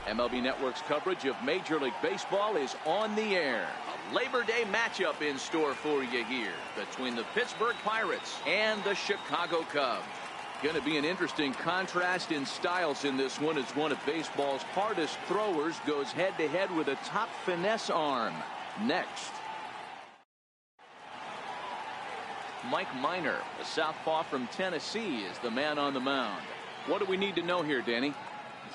MLB Network's coverage of Major League Baseball is on the air. A Labor Day matchup in store for you here between the Pittsburgh Pirates and the Chicago Cubs. Going to be an interesting contrast in styles in this one as one of baseball's hardest throwers goes head-to-head with a top finesse arm. Next. Mike Minor, a southpaw from Tennessee, is the man on the mound. What do we need to know here, Danny?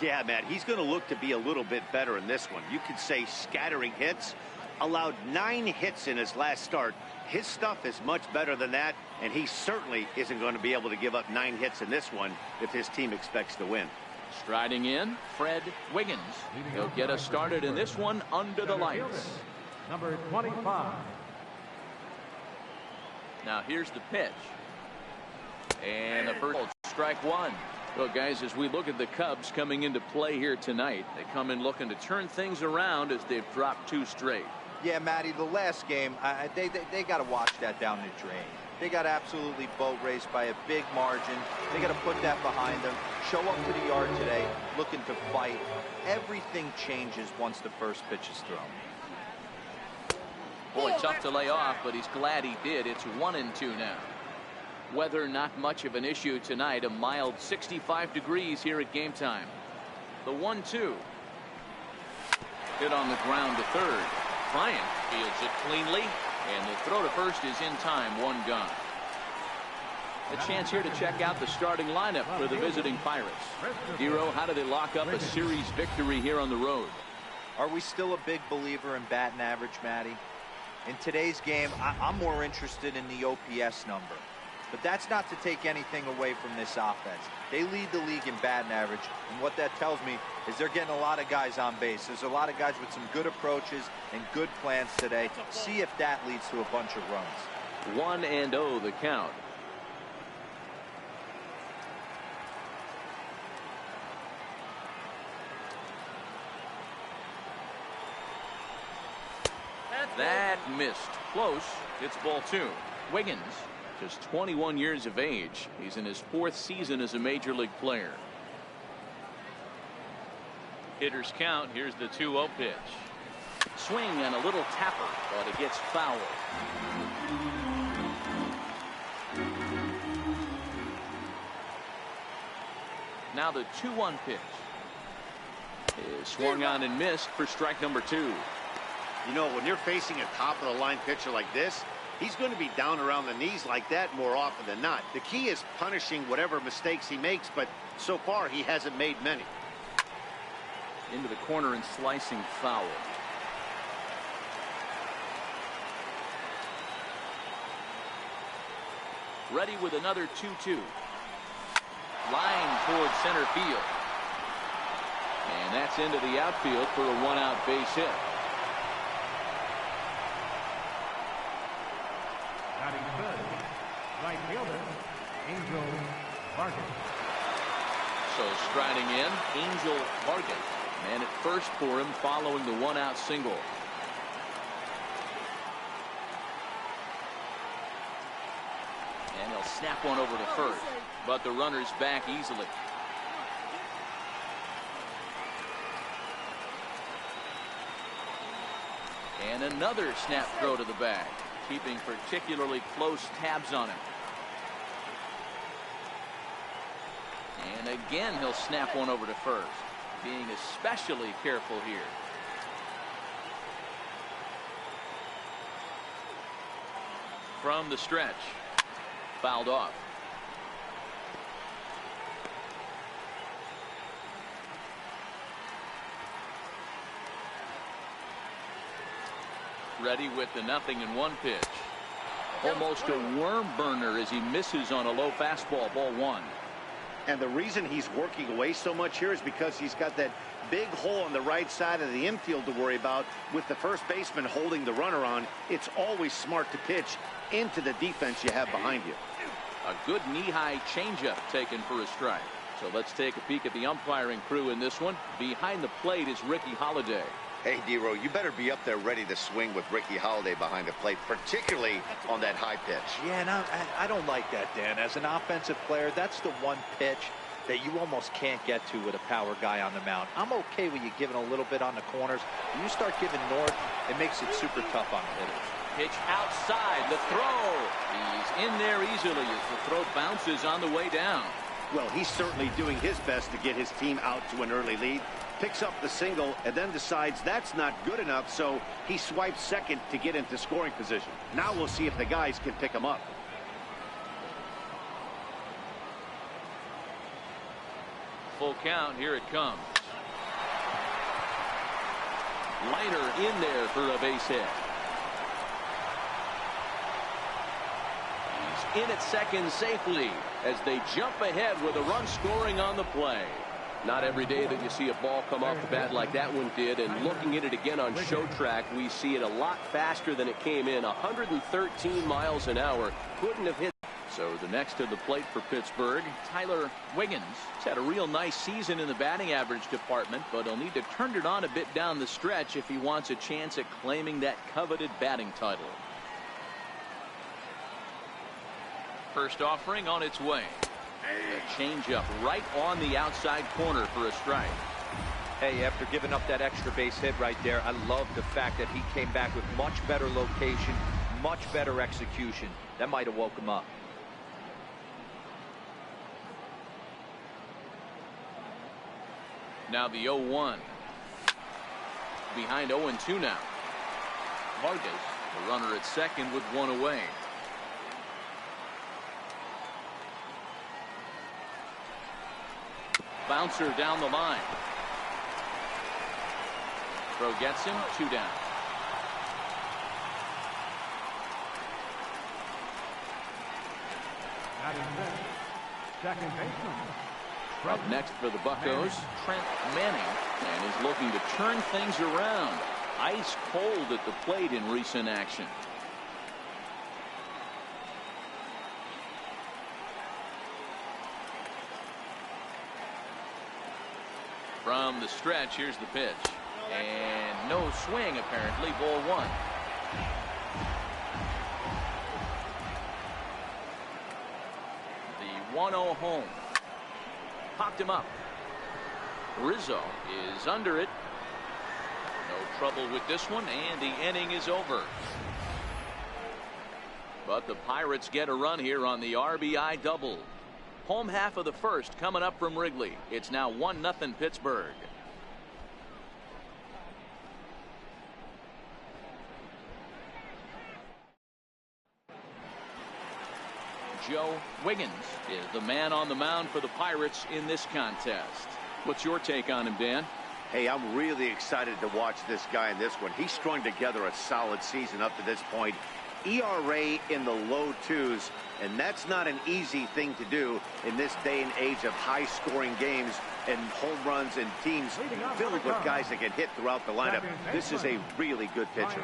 Yeah, Matt, he's going to look to be a little bit better in this one. You could say scattering hits. Allowed 9 hits in his last start. His stuff is much better than that, and he certainly isn't going to be able to give up 9 hits in this one if his team expects to win. Striding in, Fred Wiggins. He'll get us started in this one under the lights. Number 25. Now here's the pitch. And the first strike one. Well, guys, as we look at the Cubs coming into play here tonight, they come in looking to turn things around as they've dropped 2 straight. Yeah, Matty, the last game, they got to wash that down the drain. They got absolutely boat raced by a big margin. They got to put that behind them. Show up to the yard today looking to fight. Everything changes once the first pitch is thrown. Boy, tough to lay off, but he's glad he did. It's 1-2 now. Weather not much of an issue tonight. A mild 65 degrees here at game time. The 1-2. Hit on the ground to third. Bryant fields it cleanly, and the throw to first is in time. 1 gone. A chance here to check out the starting lineup for the visiting Pirates. Hero, how do they lock up a series victory here on the road? Are we still a big believer in batting average, Matty? In today's game, I'm more interested in the OPS number. But that's not to take anything away from this offense. They lead the league in batting average, and what that tells me is they're getting a lot of guys on base. There's a lot of guys with some good approaches and good plans today. See if that leads to a bunch of runs. 1-0 the count. That missed. Close. It's ball 2. Wiggins, just 21 years of age. He's in his 4th season as a major league player. Hitters count. Here's the 2-0 pitch. Swing and a little tapper, but it gets foul. Now the 2-1 pitch is swung on and missed for strike number 2. You know, when you're facing a top-of-the-line pitcher like this, he's going to be down around the knees like that more often than not. The key is punishing whatever mistakes he makes, but so far he hasn't made many. Into the corner and slicing foul. Ready with another 2-2. Line towards center field. And that's into the outfield for a 1-out base hit. Batting good, right fielder, Angel Vargas. So striding in, Angel Vargas. Man at first for him following the 1-out single. And he'll snap one over to first, but the runner's back easily. And another snap throw to the bag, keeping particularly close tabs on him. And again he'll snap one over to first, being especially careful here. From the stretch, fouled off. Ready with the 0-1 pitch. Almost a worm burner as he misses on a low fastball. Ball 1. And the reason he's working away so much here is because he's got that big hole on the right side of the infield to worry about. With the first baseman holding the runner on, it's always smart to pitch into the defense you have behind you. A good knee-high changeup taken for a strike. So let's take a peek at the umpiring crew in this one. Behind the plate is Ricky Holiday. Hey, D-Row, you better be up there ready to swing with Ricky Holiday behind the plate, particularly on that high pitch. Yeah, no, I don't like that, Dan. As an offensive player, that's the one pitch that you almost can't get to with a power guy on the mound. I'm okay with you giving a little bit on the corners. When you start giving north, it makes it super tough on the hitters. Pitch outside, the throw. He's in there easily as the throw bounces on the way down. Well, he's certainly doing his best to get his team out to an early lead. Picks up the single and then decides that's not good enough, so he swipes second to get into scoring position. Now we'll see if the guys can pick him up. Full count, here it comes. Leiter in there for a base hit. He's in at second safely as they jump ahead with a run scoring on the play. Not every day that you see a ball come off the bat like that one did, and looking at it again on show track, we see it a lot faster than it came in. 113 miles an hour. Couldn't have hit. So the next to the plate for Pittsburgh, Tyler Wiggins. He's had a real nice season in the batting average department, but he'll need to turn it on a bit down the stretch if he wants a chance at claiming that coveted batting title. First offering on its way. A changeup right on the outside corner for a strike. Hey, after giving up that extra base hit right there, I love the fact that he came back with much better location, much better execution. That might have woke him up. Now the 0-1. Behind 0-2 now. Vargas, the runner at second with one away. Bouncer down the line. Throw gets him, 2 down. Second baseman. Up next for the Buccos, Trent Manning, and is looking to turn things around. Ice cold at the plate in recent action. From the stretch, here's the pitch. And no swing, apparently. Ball 1. The 1-0 home. Popped him up. Rizzo is under it. No trouble with this one, and the inning is over. But the Pirates get a run here on the RBI double. Home half of the first coming up from Wrigley. It's now 1-0 Pittsburgh. Joe Wiggins is the man on the mound for the Pirates in this contest. What's your take on him, Dan? Hey, I'm really excited to watch this guy in this one. He's strung together a solid season up to this point. ERA in the low 2s, and that's not an easy thing to do in this day and age of high-scoring games and home runs and teams filled with guys that can hit throughout the lineup. This is a really good pitcher.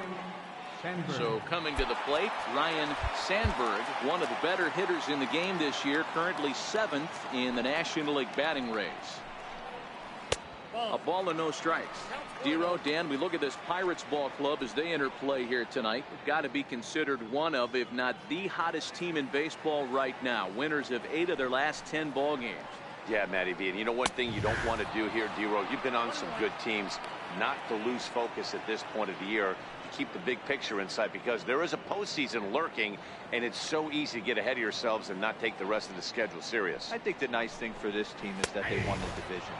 So coming to the plate, Ryan Sandberg, one of the better hitters in the game this year, currently 7th in the National League batting race. A ball and no strikes. Dero, Dan, we look at this Pirates ball club as they enter play here tonight. They've got to be considered one of, if not the hottest team in baseball right now. Winners of 8 of their last 10 ball games. Yeah, Matty V. And you know one thing you don't want to do here, Dero, you've been on some good teams, not to lose focus at this point of the year, to keep the big picture in sight, because there is a postseason lurking, and it's so easy to get ahead of yourselves and not take the rest of the schedule serious. I think the nice thing for this team is that they won the division.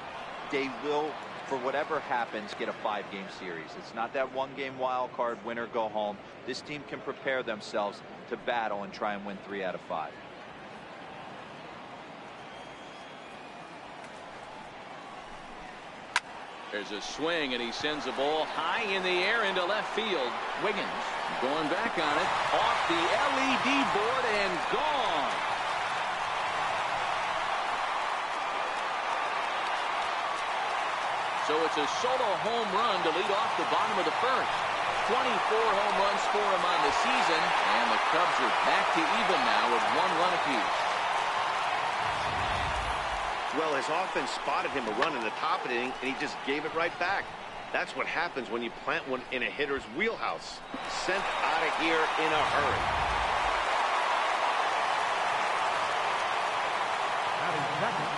They will, for whatever happens, get a 5-game series. It's not that 1-game wild card, win or go home. This team can prepare themselves to battle and try and win 3 out of 5. There's a swing, and he sends a ball high in the air into left field. Wiggins going back on it, off the LED board and gone. So it's a solo home run to lead off the bottom of the first. 24 home runs for him on the season, and the Cubs are back to even now with 1 run apiece. Well, his offense spotted him a run in the top of the inning, and he just gave it right back. That's what happens when you plant one in a hitter's wheelhouse. Sent out of here in a hurry. Batting second,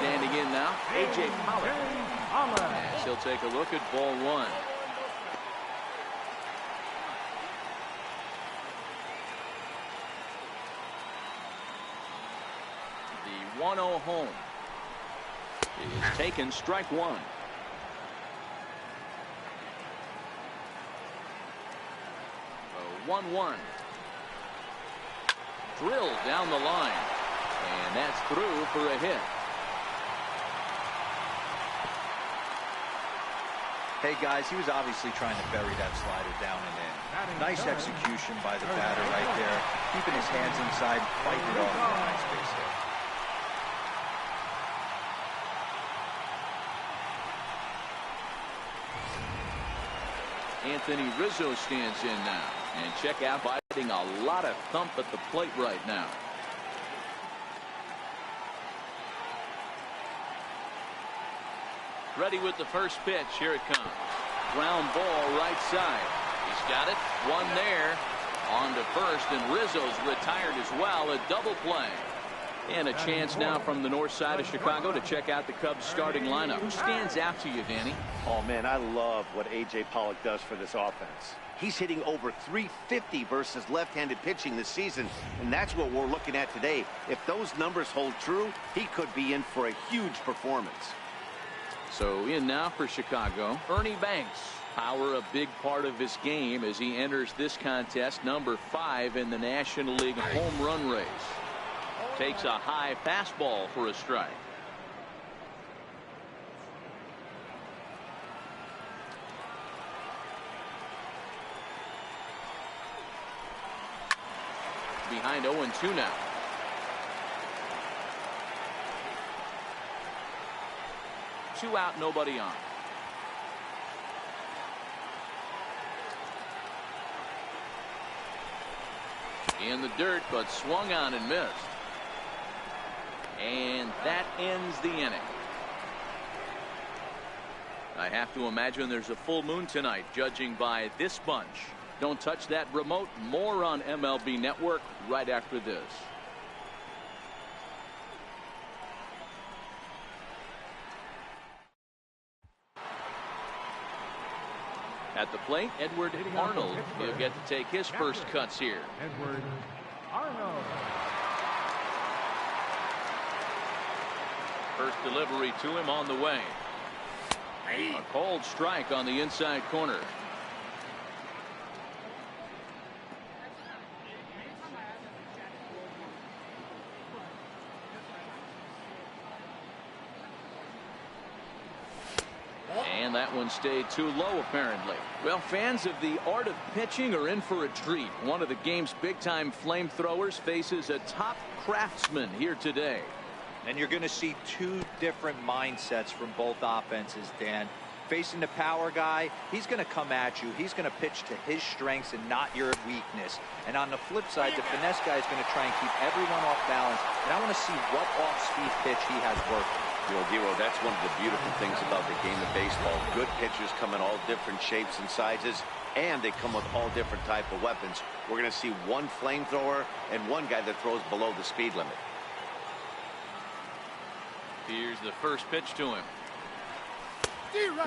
Standing in now, A.J. Pollock. As he'll take a look at ball one. The 1-0 home is taken, strike one. 1-1. Drilled down the line. And that's through for a hit. Hey guys, he was obviously trying to bury that slider down and in. Nice execution by the batter right there. Keeping his hands inside, fighting it off for a nice base hit. Anthony Rizzo stands in now. And check out, biting a lot of thump at the plate right now. Ready with the first pitch. Here it comes. Ground ball right side. He's got it. One there. On to first, and Rizzo's retired as well. A double play. And a chance now from the north side of Chicago to check out the Cubs starting lineup. Who stands out to you, Danny? Oh man, I love what A.J. Pollock does for this offense. He's hitting over 350 versus left-handed pitching this season, and that's what we're looking at today. If those numbers hold true, he could be in for a huge performance. So in now for Chicago, Ernie Banks. Power a big part of his game as he enters this contest, number 5 in the National League home run race. Takes a high fastball for a strike. Behind 0-2 now. Two out, nobody on. In the dirt, but swung on and missed. And that ends the inning. I have to imagine there's a full moon tonight, judging by this bunch. Don't touch that remote. More on MLB Network right after this. At the plate, Edward Arnold. He'll get to take his first cuts here. Edward Arnold. First delivery to him on the way. A cold strike on the inside corner. And that one stayed too low, apparently. Well, fans of the art of pitching are in for a treat. One of the game's big-time flamethrowers faces a top craftsman here today. And you're going to see two different mindsets from both offenses, Dan. Facing the power guy, he's going to come at you. He's going to pitch to his strengths and not your weakness. And on the flip side, the finesse guy is going to try and keep everyone off balance. And I want to see what off-speed pitch he has working. You know, Dero, that's one of the beautiful things about the game of baseball. Good pitchers come in all different shapes and sizes, and they come with all different type of weapons. We're going to see one flamethrower and one guy that throws below the speed limit. Here's the first pitch to him.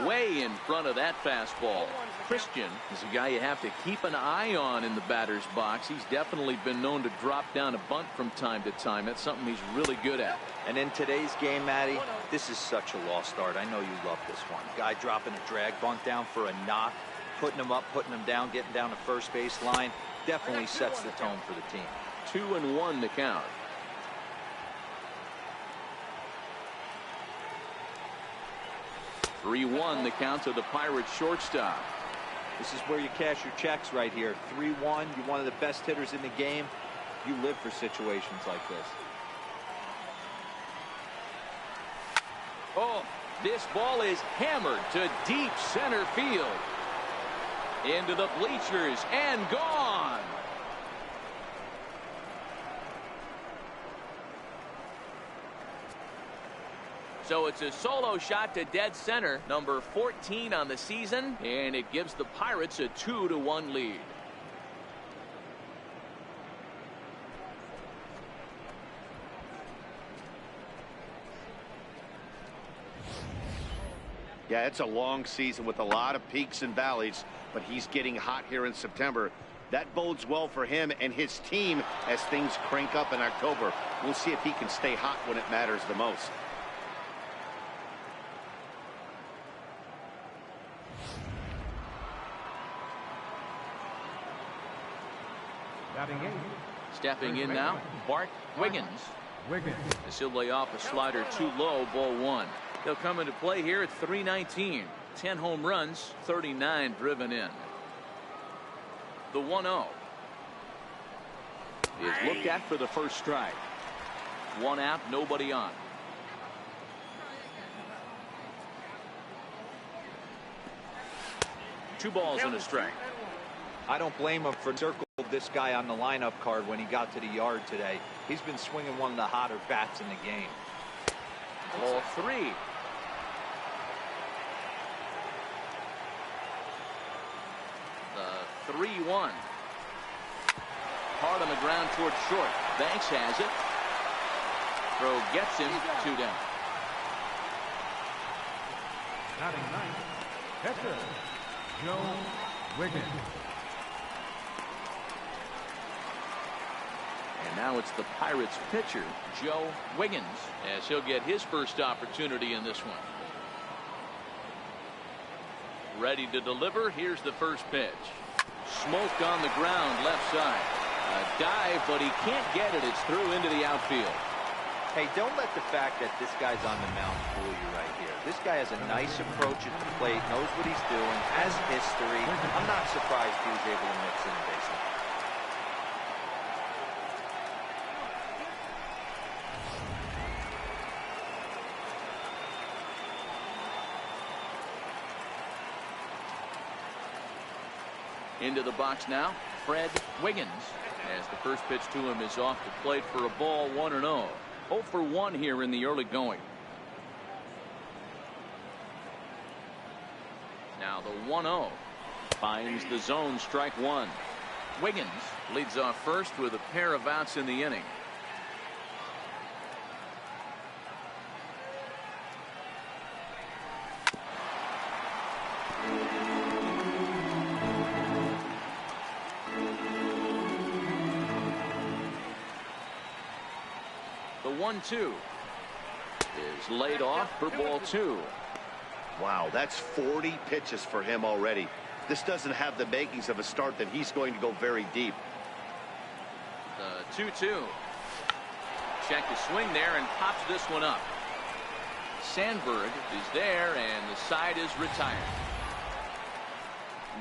Way in front of that fastball. Christian is a guy you have to keep an eye on in the batter's box. He's definitely been known to drop down a bunt from time to time. That's something he's really good at. And in today's game, Matty, this is such a lost art. I know you love this one. Guy dropping a drag bunt down for a knock, putting him up, putting him down, getting down the first base line. Definitely sets the tone for the team. 2-1 to count. 3-1 the count to the Pirates shortstop. This is where you cash your checks right here. 3-1. You're one of the best hitters in the game. You live for situations like this. Oh, this ball is hammered to deep center field. Into the bleachers and gone. So it's a solo shot to dead center, number 14 on the season, and it gives the Pirates a 2-1 lead. Yeah, it's a long season with a lot of peaks and valleys, but he's getting hot here in September. That bodes well for him and his team as things crank up in October. We'll see if he can stay hot when it matters the most. Stepping in now, Bart Wiggins. As he'll lay off a slider too low, ball one. They'll come into play here at 3:19. 10 home runs, 39 driven in. The 1-0 is looked at for the first strike. One out, nobody on. Two balls and a strike. I don't blame him for circling this guy on the lineup card when he got to the yard today. He's been swinging one of the hotter bats in the game. Ball three. The 3-1. Hard on the ground towards short. Banks has it. Throw gets him. 2 down. Batting ninth, catcher, Joe Wiggins. And now it's the Pirates pitcher, Joe Wiggins, as he'll get his first opportunity in this one. Ready to deliver. Here's the first pitch. Smoked on the ground, left side. A dive, but he can't get it. It's through into the outfield. Hey, don't let the fact that this guy's on the mound fool you right here. This guy has a nice approach at the plate, knows what he's doing, has history. I'm not surprised he was able to mix in the baseball. Into the box now, Fred Wiggins. As the first pitch to him is off the plate for a ball, 1-0. 0 for 1 here in the early going. Now the 1-0 finds the zone, strike one. Wiggins leads off first with a pair of outs in the inning. The 1-2 is laid off for ball two. Wow, that's 40 pitches for him already. This doesn't have the makings of a start that he's going to go very deep. The 2-2. Check the swing there and pops this one up. Sandberg is there and the side is retired.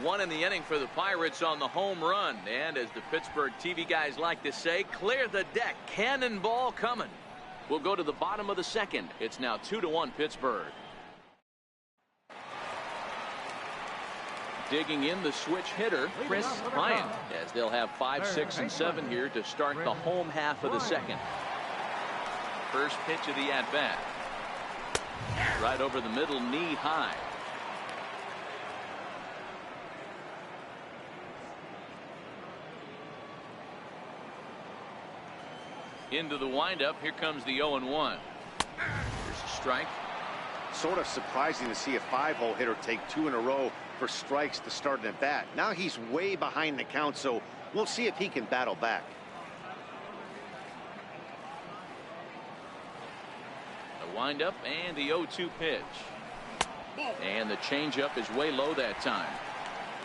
One in the inning for the Pirates on the home run, and as the Pittsburgh TV guys like to say, clear the deck. Cannonball coming. We'll go to the bottom of the second. It's now 2-1 Pittsburgh. Digging in the switch hitter, Chris Bryant, as they'll have 5, 6, and 7 here to start the home half of the second. First pitch of the at-bat. Right over the middle, knee high. Into the windup. Here comes the 0-1. Here's a strike. Sort of surprising to see a 5-hole hitter take 2 in a row for strikes to start an at bat. Now he's way behind the count, so we'll see if he can battle back. The windup and the 0-2 pitch. And the changeup is way low that time.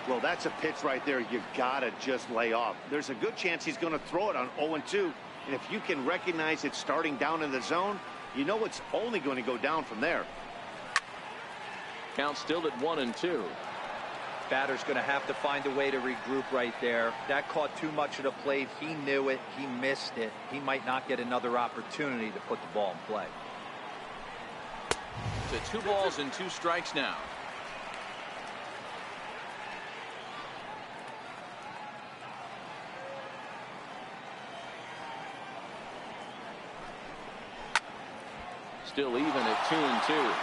Well, that's a pitch right there you gotta just lay off. There's a good chance he's going to throw it on 0-2. And if you can recognize it starting down in the zone, you know it's only going to go down from there. Count still at 1-2. Batter's going to have to find a way to regroup right there. That caught too much of the plate. He knew it. He missed it. He might not get another opportunity to put the ball in play. To 2 balls and 2 strikes now. Still even at 2-2.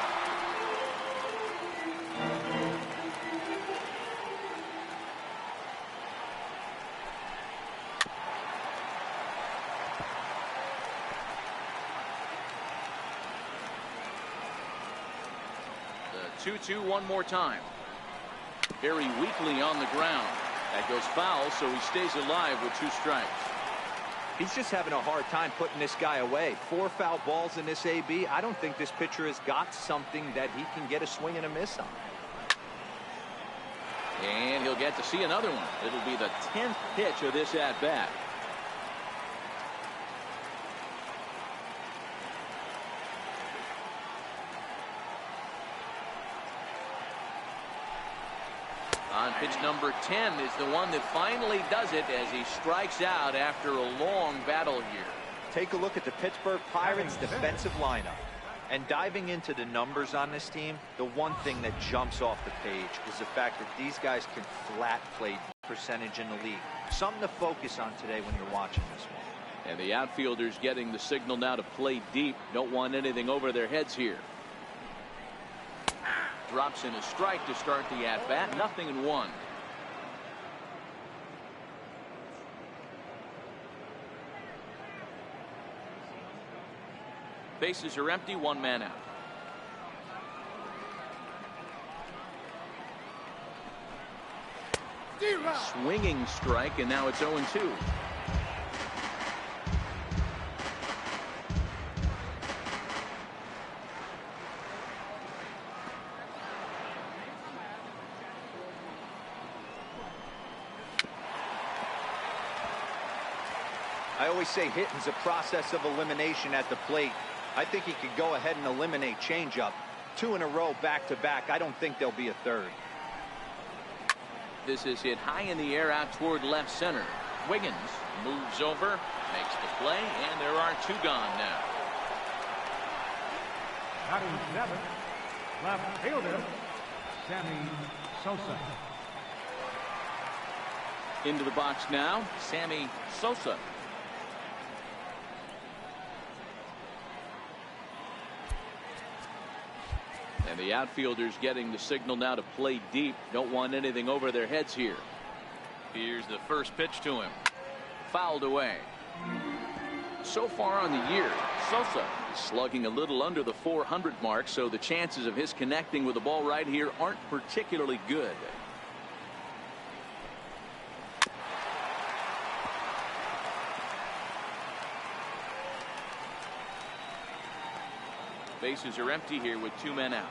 2-2 one more time. Very weakly on the ground. That goes foul, so he stays alive with 2 strikes. He's just having a hard time putting this guy away. 4 foul balls in this AB. I don't think this pitcher has got something that he can get a swing and a miss on. And he'll get to see another one. It'll be the 10th pitch of this at-bat. On pitch number 10 is the one that finally does it as he strikes out after a long battle here. Take a look at the Pittsburgh Pirates defensive lineup. And diving into the numbers on this team, the one thing that jumps off the page is the fact that these guys can flat play percentage in the league. Something to focus on today when you're watching this one. And the outfielders getting the signal now to play deep. Don't want anything over their heads here. Drops in a strike to start the at-bat. 0-1. Bases are empty. 1 man out. Swinging strike, and now it's 0-2. I always say hitting's a process of elimination at the plate. I think he could go ahead and eliminate changeup. 2 in a row back-to-back. I don't think there'll be a third. This is hit high in the air out toward left center. Wiggins moves over, makes the play, and there are 2 gone now. Batting 7, left fielder, Sammy Sosa. Into the box now, Sammy Sosa. And the outfielders getting the signal now to play deep. Don't want anything over their heads here. Here's the first pitch to him. Fouled away. So far on the year, Sosa is slugging a little under the 400 mark, so the chances of his connecting with the ball right here aren't particularly good. Bases are empty here with 2 men out.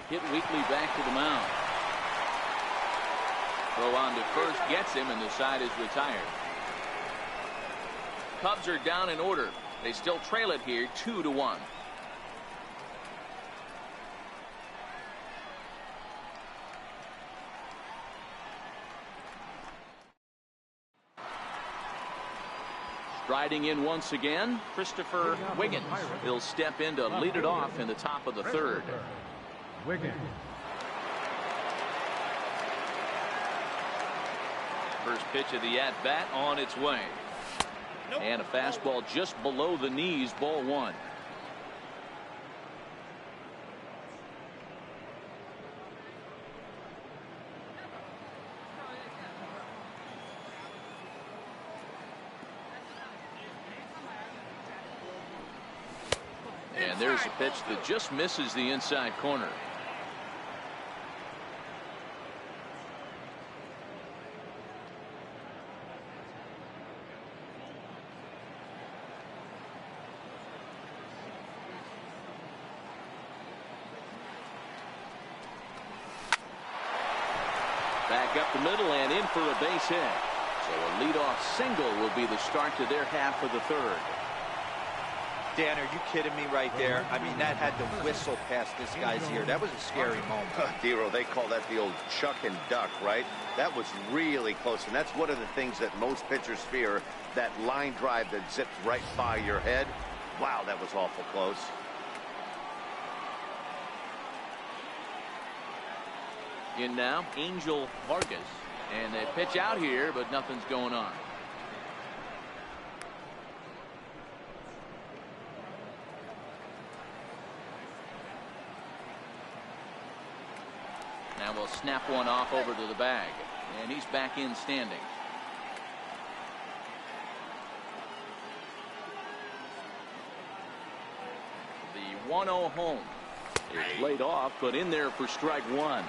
Hit weakly back to the mound. Throw on to first gets him, and the side is retired. Cubs are down in order. They still trail it here 2-1. Striding in once again, Christopher Wiggins. He'll step in to lead it off in the top of the 3rd. Wiggins. First pitch of the at-bat on its way. And a fastball just below the knees, ball 1. And there's a pitch that just misses the inside corner. Back up the middle and in for a base hit. So a leadoff single will be the start to their half of the 3rd. Dan, are you kidding me right there? I mean, that had to whistle past this guy's ear. That was a scary moment. Dero, they call that the old chuck and duck, right? That was really close, and that's one of the things that most pitchers fear, that line drive that zips right by your head. Wow, that was awful close. In now, Angel Vargas. And they pitch out here, but nothing's going on. Now we'll snap one off over to the bag. And he's back in standing. 1-0 home. It's laid off, but in there for strike one.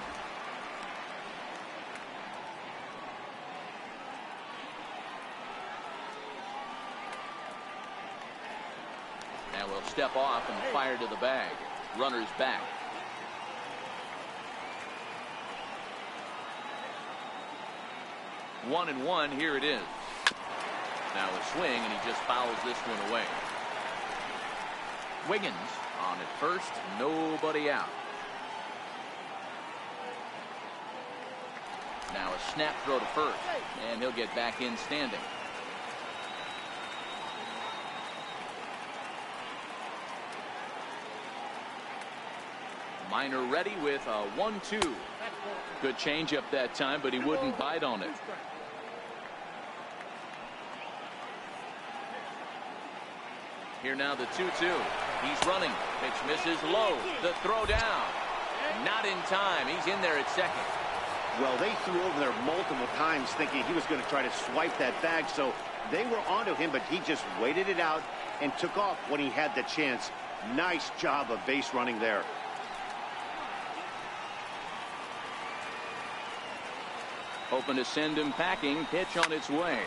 And will step off and fire to the bag. Runners back. One and one. Here it is. Now a swing, and he just fouls this one away. Wiggins on at first, nobody out. Now a snap throw to first, and he'll get back in standing. Minor ready with a 1-2. Good changeup that time, but he wouldn't bite on it. Here now the 2-2. He's running. Pitch misses low. The throw down. Not in time. He's in there at second. Well, they threw over there multiple times thinking he was going to try to swipe that bag, so they were onto him, but he just waited it out and took off when he had the chance. Nice job of base running there. Hoping to send him packing. Pitch on its way.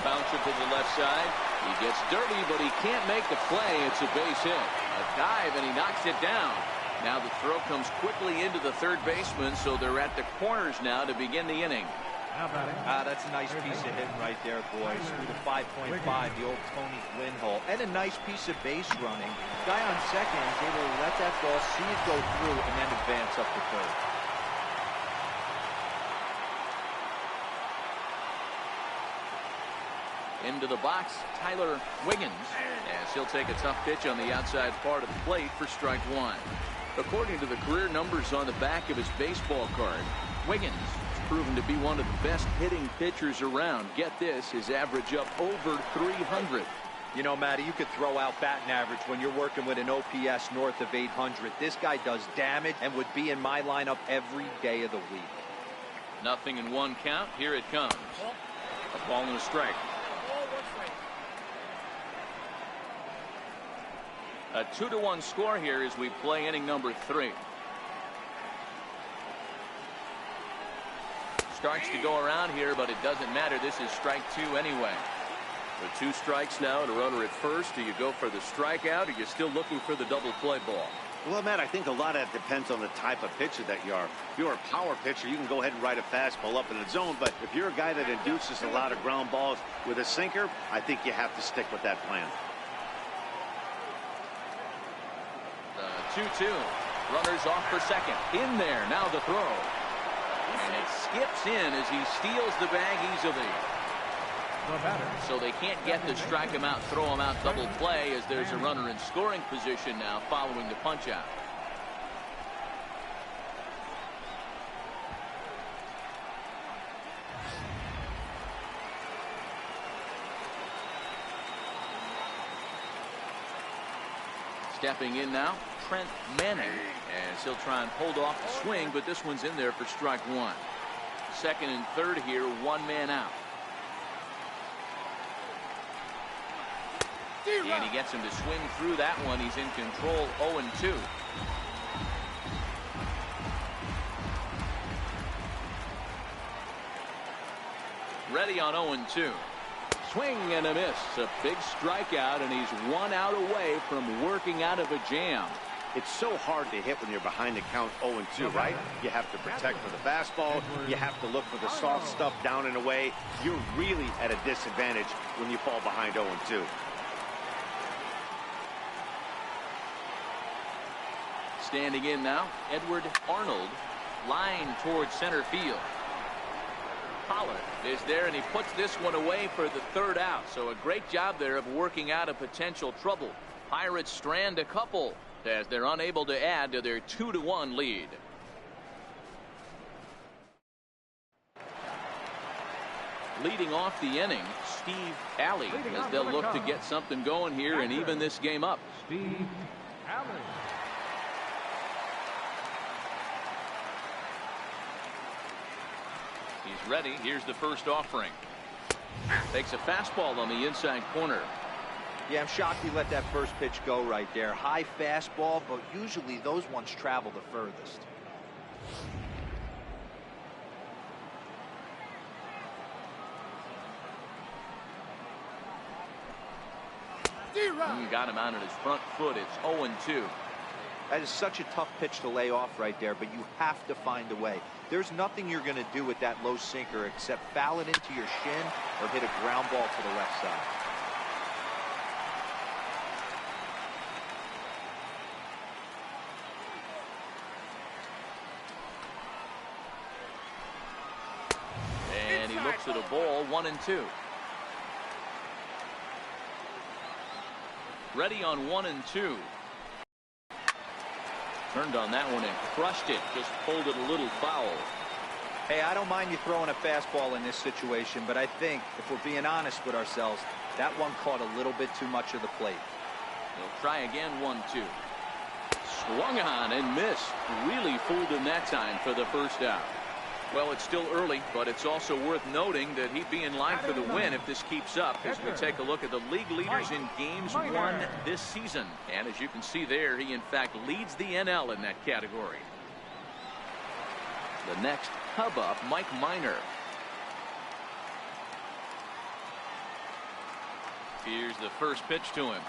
Bounce it to the left side. He gets dirty, but he can't make the play. It's a base hit. A dive, and he knocks it down. Now the throw comes quickly into the third baseman, so they're at the corners now to begin the inning. That's a nice piece of hitting right there, boys. Through the 5.5, the old Tony Gwynn hole. And a nice piece of base running. Guy on second is able to let that ball, see it go through, and then advance up to third. Into the box, Tyler Wiggins, as he'll take a tough pitch on the outside part of the plate for strike one. According to the career numbers on the back of his baseball card, Wiggins has proven to be one of the best hitting pitchers around. Get this, his average up over 300. You know, Matty, you could throw out batting average when you're working with an OPS north of 800. This guy does damage and would be in my lineup every day of the week. Nothing in one count. Here it comes. A ball and a strike. A 2-1 score here as we play inning number 3. Starts to go around here, but it doesn't matter. This is strike 2 anyway. With 2 strikes now and a runner at first, do you go for the strikeout, or are you still looking for the double play ball? Well, Matt, I think a lot of that depends on the type of pitcher that you are. If you're a power pitcher, you can go ahead and ride a fastball up in the zone. But if you're a guy that induces a lot of ground balls with a sinker, I think you have to stick with that plan. 2-2. Runners off for second. In there. Now the throw. And it skips in as he steals the bag easily. So they can't get to strike him out, throw him out, double play, as there's a runner in scoring position now following the punch out. Stepping in now, Trent Manning, as he'll try and hold off the swing, but this one's in there for strike 1. Second and third here, 1 man out. And he gets him to swing through that one. He's in control, 0-2. Ready on 0-2. Swing and a miss. A big strikeout, and he's 1 out away from working out of a jam. It's so hard to hit when you're behind the count 0-2, right? You have to protect for the fastball. You have to look for the soft stuff down and away. You're really at a disadvantage when you fall behind 0-2. Standing in now, Edward Arnold, line towards center field. Pollard is there, and he puts this one away for the 3rd out. So a great job there of working out a potential trouble. Pirates strand a couple as they're unable to add to their 2-1 lead. Leading off the inning, Steve Alley, as they'll look to get something going here and even this game up. Steve Alley. He's ready. Here's the first offering. Takes a fastball on the inside corner. Yeah, I'm shocked he let that first pitch go right there. High fastball, but usually those ones travel the furthest. Got him out on his front foot. It's 0-2. That is such a tough pitch to lay off right there, but you have to find a way. There's nothing you're going to do with that low sinker except foul it into your shin or hit a ground ball to the left side. And he looks at a ball, 1-2. Ready on 1-2. Turned on that one and crushed it. Just pulled it a little foul. Hey, I don't mind you throwing a fastball in this situation, but I think, if we're being honest with ourselves, that one caught a little bit too much of the plate. He'll try again, 1-2. Swung on and missed. Really fooled him that time for the first out. Well, it's still early, but it's also worth noting that he'd be in line for the win if this keeps up, as we take a look at the league leaders in games won this season. And as you can see there, he in fact leads the NL in that category. The next hub up, Mike Minor. Here's the first pitch to him.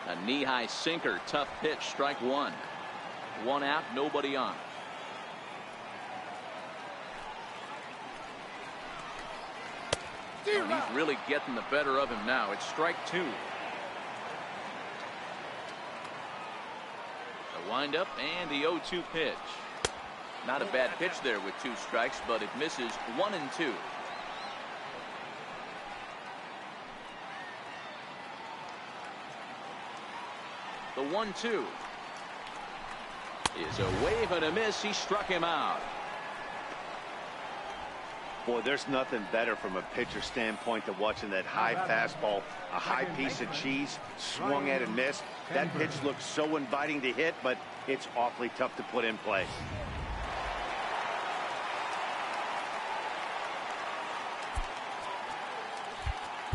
A knee-high sinker, tough pitch, strike one. One out, nobody on. And he's really getting the better of him now. It's strike two. The windup and the 0-2 pitch. Not a bad pitch there with two strikes, but it misses 1-2. The 1-2 is a wave and a miss. He struck him out. Boy, there's nothing better from a pitcher standpoint than watching that high fastball, a high piece of cheese, swung at and missed. That pitch looks so inviting to hit, but it's awfully tough to put in play.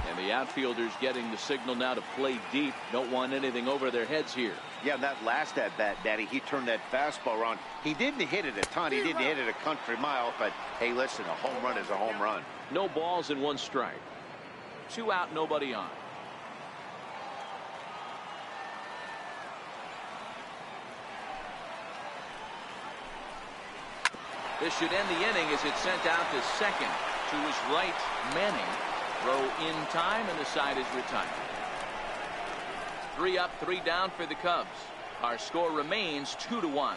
And the outfielders getting the signal now to play deep. Don't want anything over their heads here. Yeah, that last at bat, Daddy, he turned that fastball around. He didn't hit it a ton. He didn't hit it a country mile, but hey, listen, a home run is a home run. No balls and one strike. Two out, nobody on. This should end the inning as it's sent out to second. To his right, Manning. Throw in time, and the side is retired. 3 up, 3 down for the Cubs. Our score remains 2-1.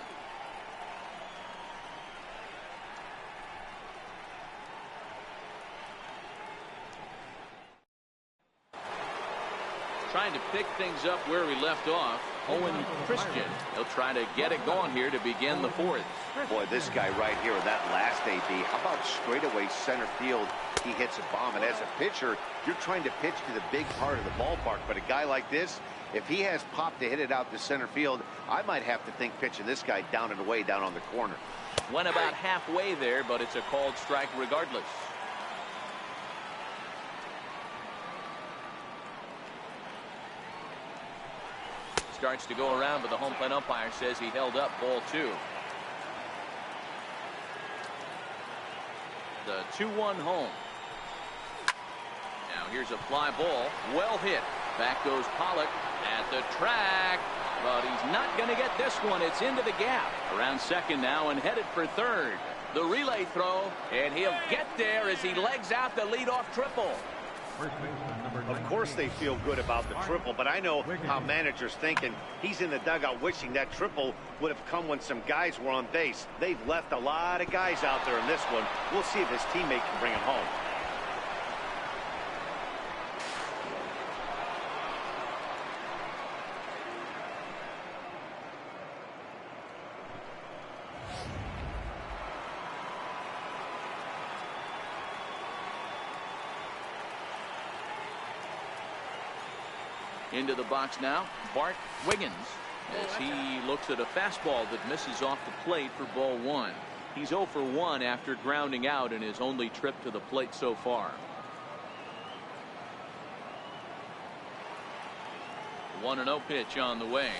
Trying to pick things up where we left off. Owen Christian. He'll try to get it going here to begin the fourth. Boy, this guy right here, that last AB, how about straightaway center field? He hits a bomb, and as a pitcher, you're trying to pitch to the big part of the ballpark. But a guy like this, if he has pop to hit it out to center field, I might have to think pitching this guy down and away down on the corner. Went about halfway there, but it's a called strike regardless. Starts to go around, but the home plate umpire says he held up, ball 2. The 2-1 home. Now here's a fly ball, well hit. Back goes Pollock at the track, but he's not going to get this one. It's into the gap. Around second now and headed for third. The relay throw, and he'll get there as he legs out the leadoff triple. Of course they feel good about the triple, but I know how managers think, and he's in the dugout wishing that triple would have come when some guys were on base. They've left a lot of guys out there in this one. We'll see if his teammate can bring him home. Into the box now, Bart Wiggins, as he looks at a fastball that misses off the plate for ball 1. He's 0 for 1 after grounding out in his only trip to the plate so far. 1-0 pitch on the way.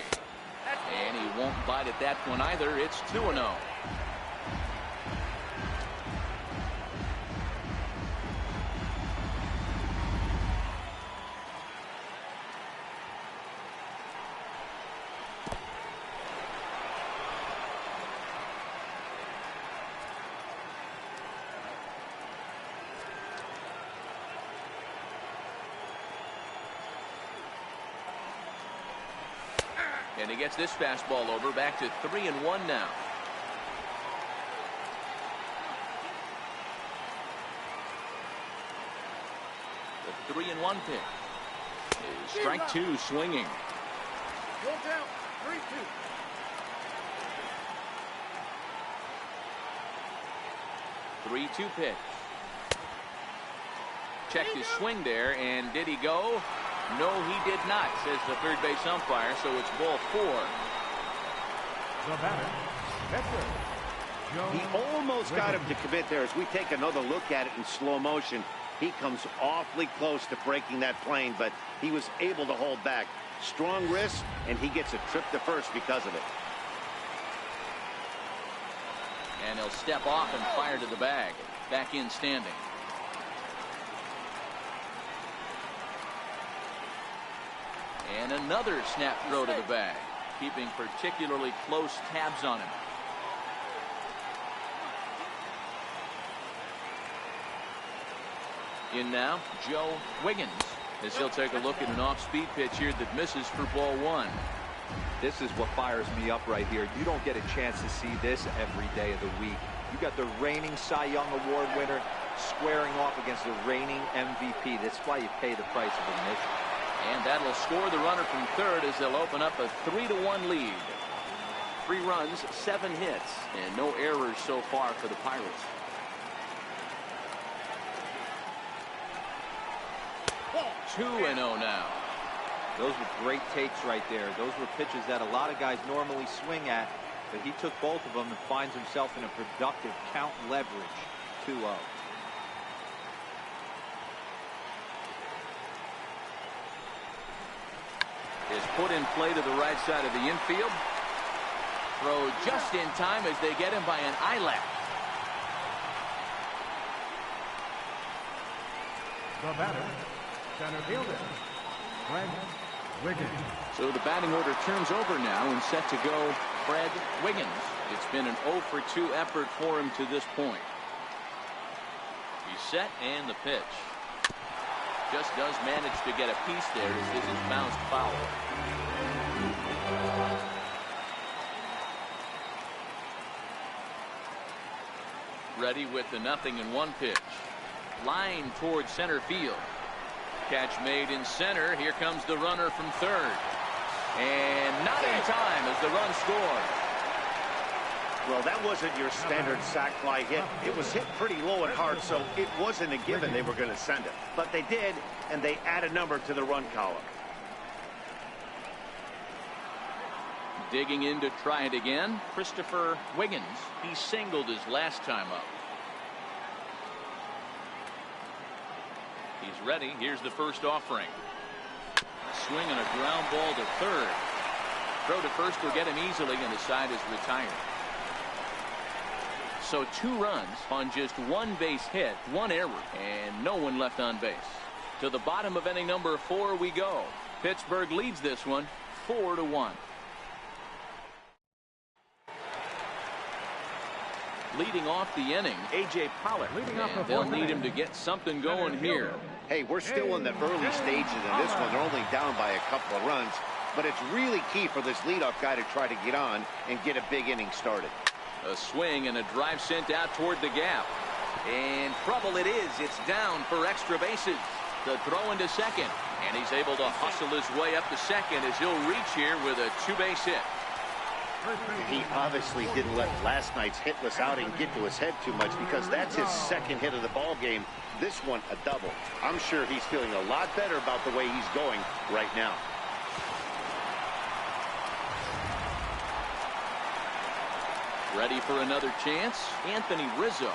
And he won't bite at that one either. It's 2-0. And he gets this fastball over. Back to 3-1 now. The 3-1 pitch. Strike two swinging. Go down. 3-2. 3-2 pitch. Checked his swing there, and did he go? No, he did not, says the third base umpire, so it's ball 4. The batter, Pittsburgh. He almost got him to commit there. As we take another look at it in slow motion, he comes awfully close to breaking that plane, but he was able to hold back. Strong wrist, and he gets a trip to first because of it. And he'll step off and fire to the bag. Back in standing. And another snap throw to the bag, keeping particularly close tabs on him. In now, Joe Wiggins, as he'll take a look at an off-speed pitch here that misses for ball 1. This is what fires me up right here. You don't get a chance to see this every day of the week. You got the reigning Cy Young Award winner squaring off against the reigning MVP. That's why you pay the price of admission. And that'll score the runner from third as they'll open up a 3-1 lead. 3 runs, 7 hits, and no errors so far for the Pirates. Ball. 2-0 now. Those were great takes right there. Those were pitches that a lot of guys normally swing at, but he took both of them and finds himself in a productive count leverage. 2-0. Is put in play to the right side of the infield. Throw just in time as they get him by an eyelash. The batter, center fielder, Fred Wiggins. So the batting order turns over now and set to go Fred Wiggins. It's been an 0 for 2 effort for him to this point. He's set and the pitch. Just does manage to get a piece there as this is bounced foul. Ready with the 0-1 pitch. Line towards center field. Catch made in center. Here comes the runner from third. And not in time as the run scored. Well, that wasn't your standard sac fly hit. It was hit pretty low and hard, so it wasn't a given they were going to send it. But they did, and they add a number to the run column. Digging in to try it again, Christopher Wiggins. He singled his last time up. He's ready. Here's the first offering. Swing and a ground ball to third. Throw to first will get him easily, and the side is retired. So 2 runs on just 1 base hit, 1 error, and no one left on base. To the bottom of inning number 4 we go. Pittsburgh leads this one 4-1. Leading off the inning, A.J. Pollock. And they'll need him to get something going here. Hey, we're still in the early stages of this one. They're only down by a couple of runs, but it's really key for this leadoff guy to try to get on and get a big inning started. A swing and a drive sent out toward the gap. And trouble it is. It's down for extra bases. The throw into second. And he's able to hustle his way up to second as he'll reach here with a 2-base hit. He obviously didn't let last night's hitless outing get to his head too much, because that's his second hit of the ball game. This one a double. I'm sure he's feeling a lot better about the way he's going right now. Ready for another chance, Anthony Rizzo.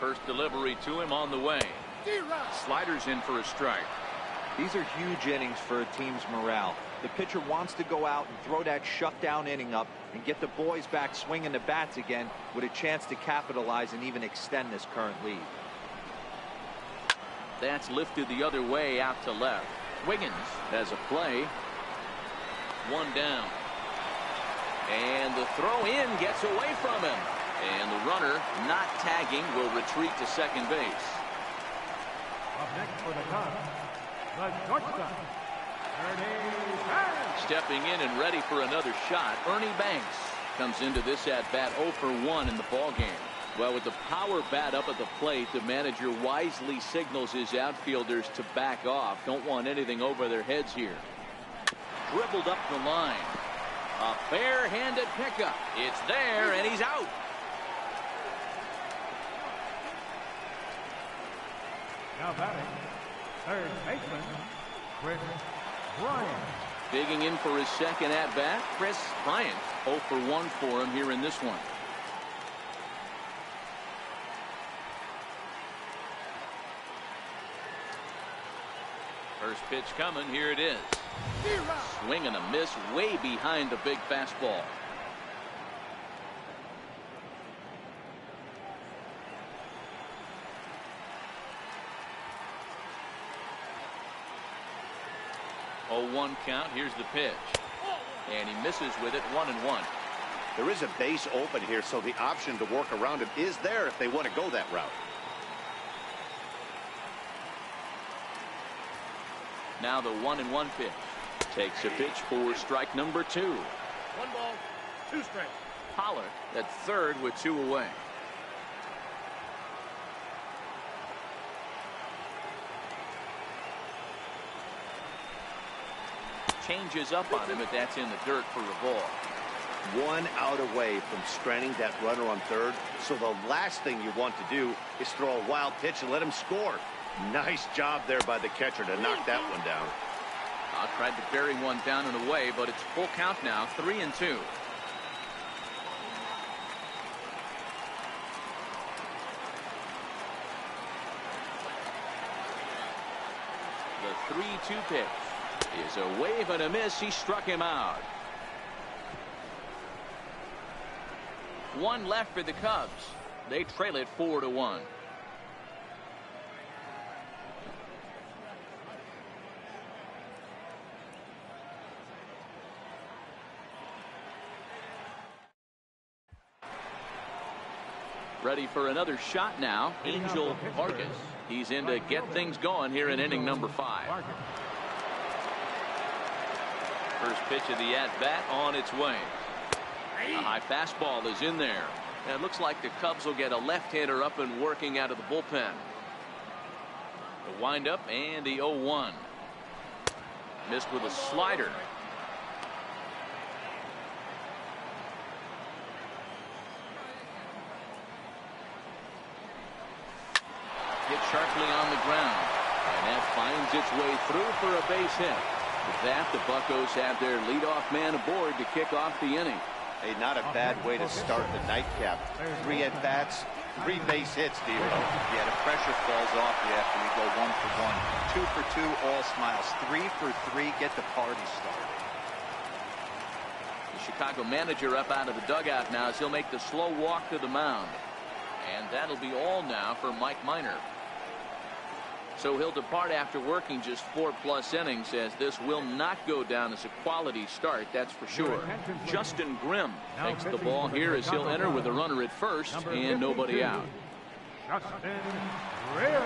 First delivery to him on the way. Sliders in for a strike. These are huge innings for a team's morale. The pitcher wants to go out and throw that shutdown inning up and get the boys back swinging the bats again with a chance to capitalize and even extend this current lead. That's lifted the other way out to left. Wiggins has a play. One down. And the throw in gets away from him. And the runner, not tagging, will retreat to second base. Up next for the Cubs, the shortstop, Ernie Banks. Stepping in and ready for another shot, Ernie Banks comes into this at-bat 0 for 1 in the ballgame. Well, with the power bat up at the plate, the manager wisely signals his outfielders to back off. Don't want anything over their heads here. Dribbled up the line. A bare-handed pickup. It's there, and he's out. Now batting, third baseman, Chris Bryant. Digging in for his second at-bat, Chris Bryant. 0 for 1 for him here in this one. First pitch coming. Here it is. Swing and a miss way behind the big fastball. Oh, 1 count. Here's the pitch. And he misses with it. 1-1. There is a base open here, so the option to work around him is there if they want to go that route. Now the 1-1 pitch. Takes a pitch for strike number 2. 1 ball, 2 strikes. Pollard at third with 2 away. Changes up on him, but that's in the dirt for a ball. 1 out away from stranding that runner on third. So the last thing you want to do is throw a wild pitch and let him score. Nice job there by the catcher to knock that one down. Tried to bury one down and away, but it's full count now. 3-2. The 3-2 pitch is a wave and a miss. He struck him out. 1 left for the Cubs. They trail it 4-1. Ready for another shot now. Angel Vargas. He's in to get things going here in inning number 5. First pitch of the at-bat on its way. A high fastball is in there. And it looks like the Cubs will get a left-hander up and working out of the bullpen. The windup and the 0-1. Missed with a slider. Hit sharply on the ground. And that finds its way through for a base hit. With that, the Buccos have their leadoff man aboard to kick off the inning. Hey, not a bad way to start the nightcap. 3 at-bats, 3 base hits, Dero. Yeah, the pressure falls off you after you go 1 for 1. 2 for 2, all smiles. 3 for 3, get the party started. The Chicago manager up out of the dugout now as he'll make the slow walk to the mound. And that'll be all now for Mike Minor. So he'll depart after working just 4+ innings, as this will not go down as a quality start, that's for sure. Justin Grimm takes the ball here as he'll enter with a runner at first and nobody out. Justin Grimm.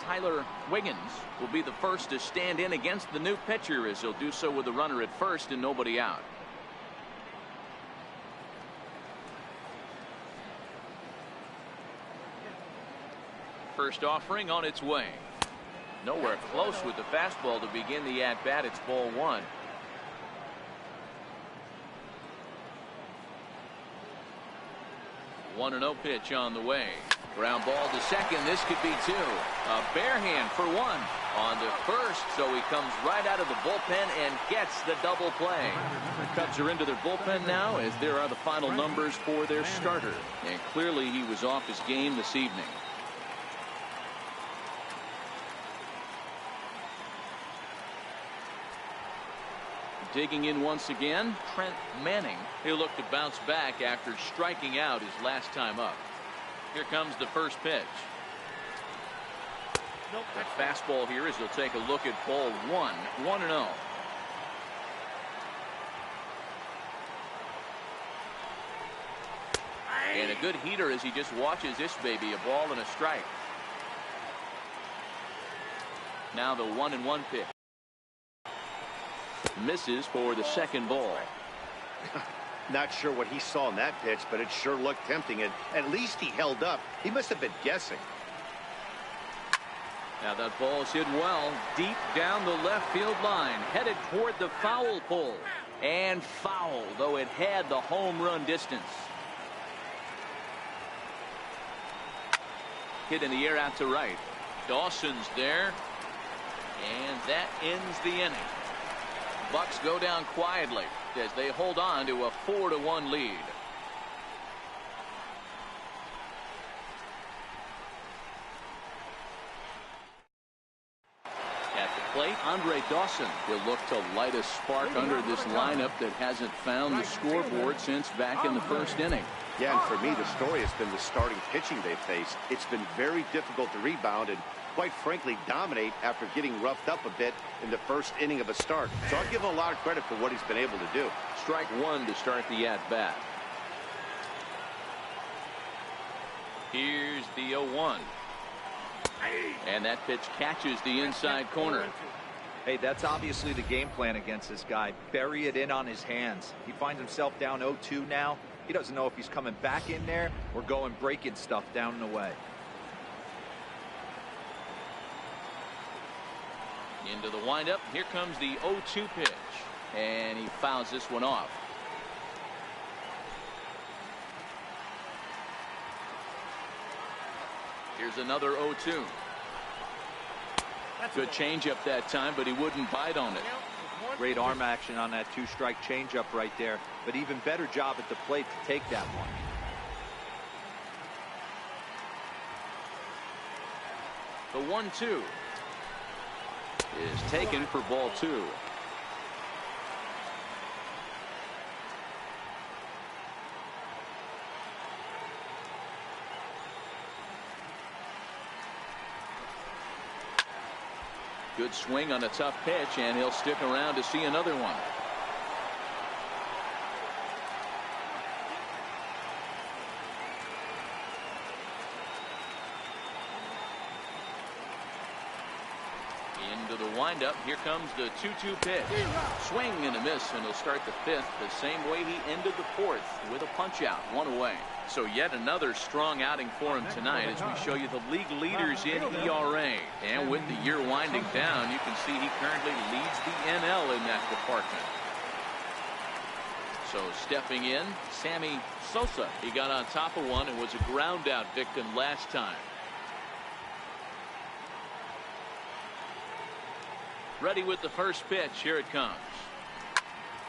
Tyler Wiggins will be the first to stand in against the new pitcher, as he'll do so with a runner at first and nobody out. First offering on its way. Nowhere close with the fastball to begin the at-bat. It's ball 1. 1-0 pitch on the way. Ground ball to second. This could be two. A bare hand for one. On to first, so he comes right out of the bullpen and gets the double play. The Cubs are into their bullpen now, as there are the final numbers for their starter. And clearly he was off his game this evening. Digging in once again, Trent Manning. He'll look to bounce back after striking out his last time up. Here comes the first pitch. The fastball here as he'll take a look at ball one. 1-0. And a good heater as he just watches this baby. A ball and a strike. Now the 1-1 pitch. Misses for the second ball. Not sure what he saw in that pitch, but it sure looked tempting, and at least he held up. He must have been guessing. Now that ball is hit well deep down the left field line, headed toward the foul pole, and foul, though it had the home run distance. Hit in the air out to right. Dawson's there, and that ends the inning. Bucks go down quietly as they hold on to a 4-1 lead. At the plate, Andre Dawson. He'll look to light a spark under this lineup that hasn't found the scoreboard since back in the first inning. Yeah, and for me, the story has been the starting pitching they faced. It's been very difficult to rebound and, quite frankly, dominate after getting roughed up a bit in the first inning of a start. So I'll give him a lot of credit for what he's been able to do. Strike one to start the at-bat. Here's the 0-1. And that pitch catches the inside corner. Hey, that's obviously the game plan against this guy. Bury it in on his hands. He finds himself down 0-2 now. He doesn't know if he's coming back in there or going breaking stuff down and away. Into the windup. Here comes the 0-2 pitch. And he fouls this one off. Here's another 0-2. Good changeup that time, but he wouldn't bite on it. Great arm action on that two-strike changeup right there, but even better job at the plate to take that one. The 1-2 is taken for ball two. Good swing on a tough pitch, and he'll stick around to see another one. Into the windup. Here comes the 2-2 pitch. Swing and a miss, and he'll start the fifth the same way he ended the fourth, with a punch out, one away. So yet another strong outing for him tonight as we show you the league leaders in ERA. And with the year winding down, you can see he currently leads the NL in that department. So stepping in, Sammy Sosa. He got on top of one and was a ground out victim last time. Ready with the first pitch. Here it comes.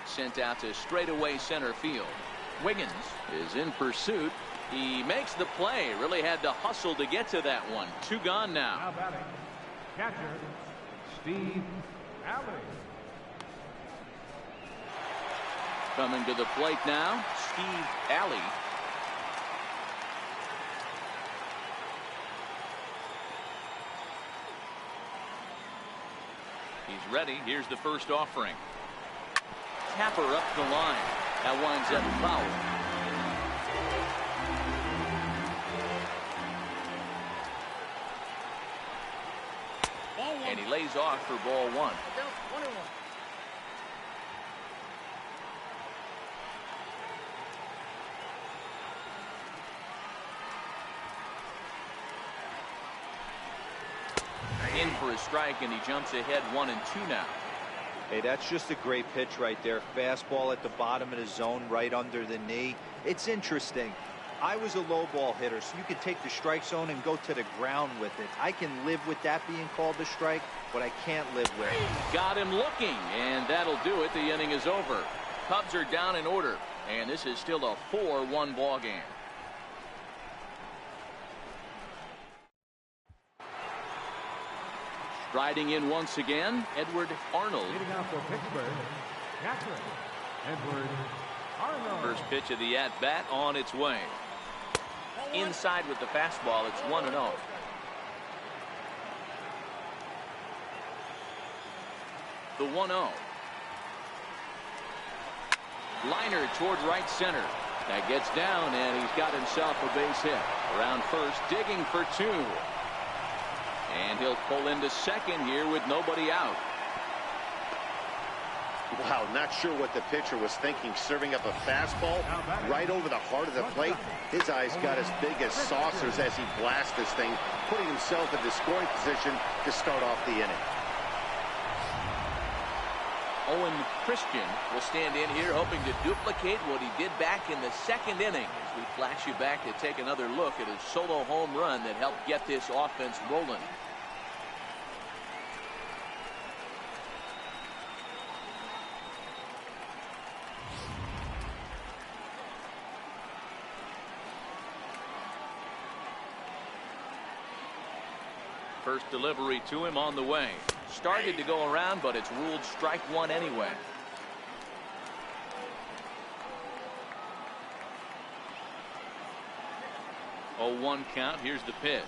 Sent out to straightaway center field. Wiggins is in pursuit. He makes the play. Really had to hustle to get to that one. Two gone now. Now batting, catcher, Steve Alley. Coming to the plate now, Steve Alley. He's ready. Here's the first offering. Tapper up the line. That winds up foul. And he lays off for ball one. In for a strike, and he jumps ahead 1-2 now. Hey, that's just a great pitch right there. Fastball at the bottom of the zone, right under the knee. It's interesting. I was a low ball hitter, so you can take the strike zone and go to the ground with it. I can live with that being called a strike, but I can't live with it. Got him looking, and that'll do it. The inning is over. Cubs are down in order, and this is still a 4-1 ball game. Striding in once again, Edward Arnold. Leading out for Pittsburgh, catcher, Edward Arnold. First pitch of the at-bat on its way. Inside with the fastball, it's 1-0. The 1-0. Liner toward right center. That gets down, and he's got himself a base hit. Around first, digging for two. And he'll pull into second here with nobody out. Wow, not sure what the pitcher was thinking, serving up a fastball right over the heart of the plate. His eyes got as big as saucers as he blasts this thing, putting himself in the scoring position to start off the inning. Owen Christian will stand in here hoping to duplicate what he did back in the second inning, as we flash you back to take another look at his solo home run that helped get this offense rolling. First delivery to him on the way. Started to go around, but it's ruled strike one anyway. Oh, 1 count. Here's the pitch.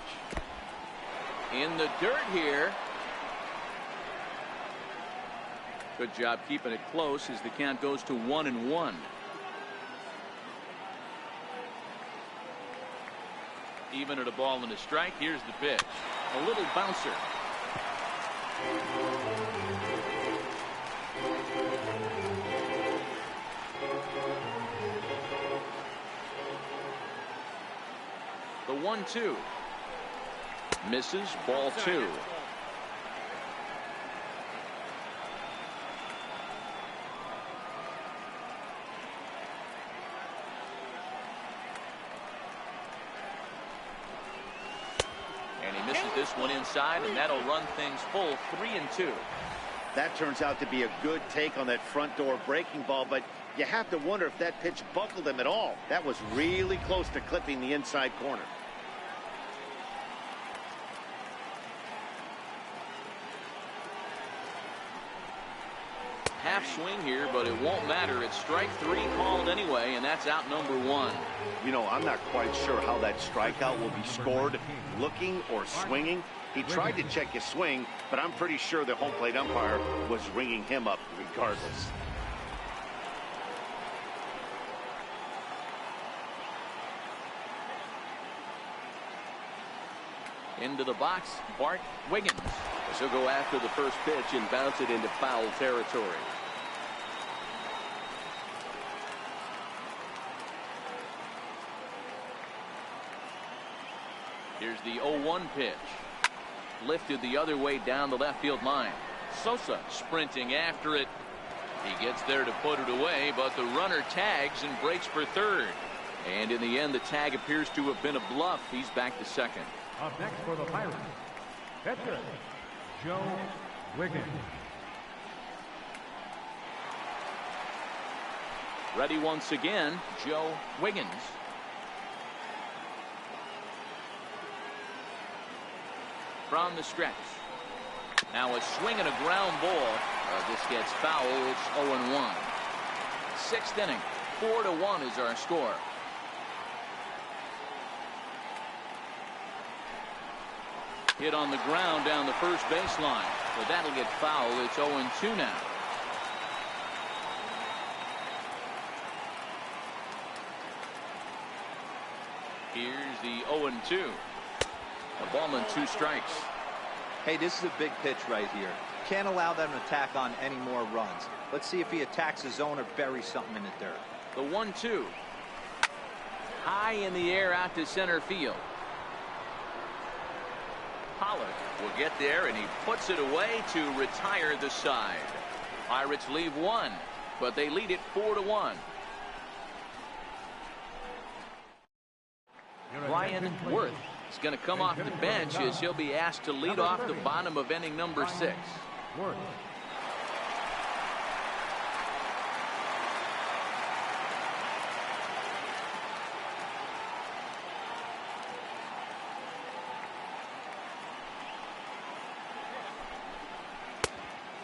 In the dirt here. Good job keeping it close as the count goes to 1-1. Even at a ball and a strike. Here's the pitch. A little bouncer. The 1-2. Misses. Ball 2. This one inside, and that'll run things full 3-2. That turns out to be a good take on that front door breaking ball, but you have to wonder if that pitch buckled him at all. That was really close to clipping the inside corner. Half swing here, but it won't matter. It's strike 3 called anyway, and that's out number 1. You know, I'm not quite sure how that strikeout will be scored, looking or swinging. He tried to check his swing, but I'm pretty sure the home plate umpire was ringing him up regardless. Into the box, Bart Wiggins. He'll go after the first pitch and bounce it into foul territory. Here's the 0-1 pitch. Lifted the other way down the left field line. Sosa sprinting after it. He gets there to put it away, but the runner tags and breaks for third. And in the end, the tag appears to have been a bluff. He's back to second. Up next for the Pirates, catcher, Joe Wiggins. Ready once again, Joe Wiggins. From the stretch. Now a swing and a ground ball. This gets foul. It's 0-1. Sixth inning. 4-1 is our score. Hit on the ground down the first baseline. But that'll get foul. It's 0-2 now. Here's the 0-2. A ball and 2 strikes. Hey, this is a big pitch right here. Can't allow them to tack on any more runs. Let's see if he attacks the zone or buries something in the dirt. The 1-2. High in the air out to center field. Pollard will get there, and he puts it away to retire the side. Pirates leave 1, but they lead it 4-1. Ryan Worth is going to come off the bench as he'll be asked to lead off the bottom of inning number 6. Worth.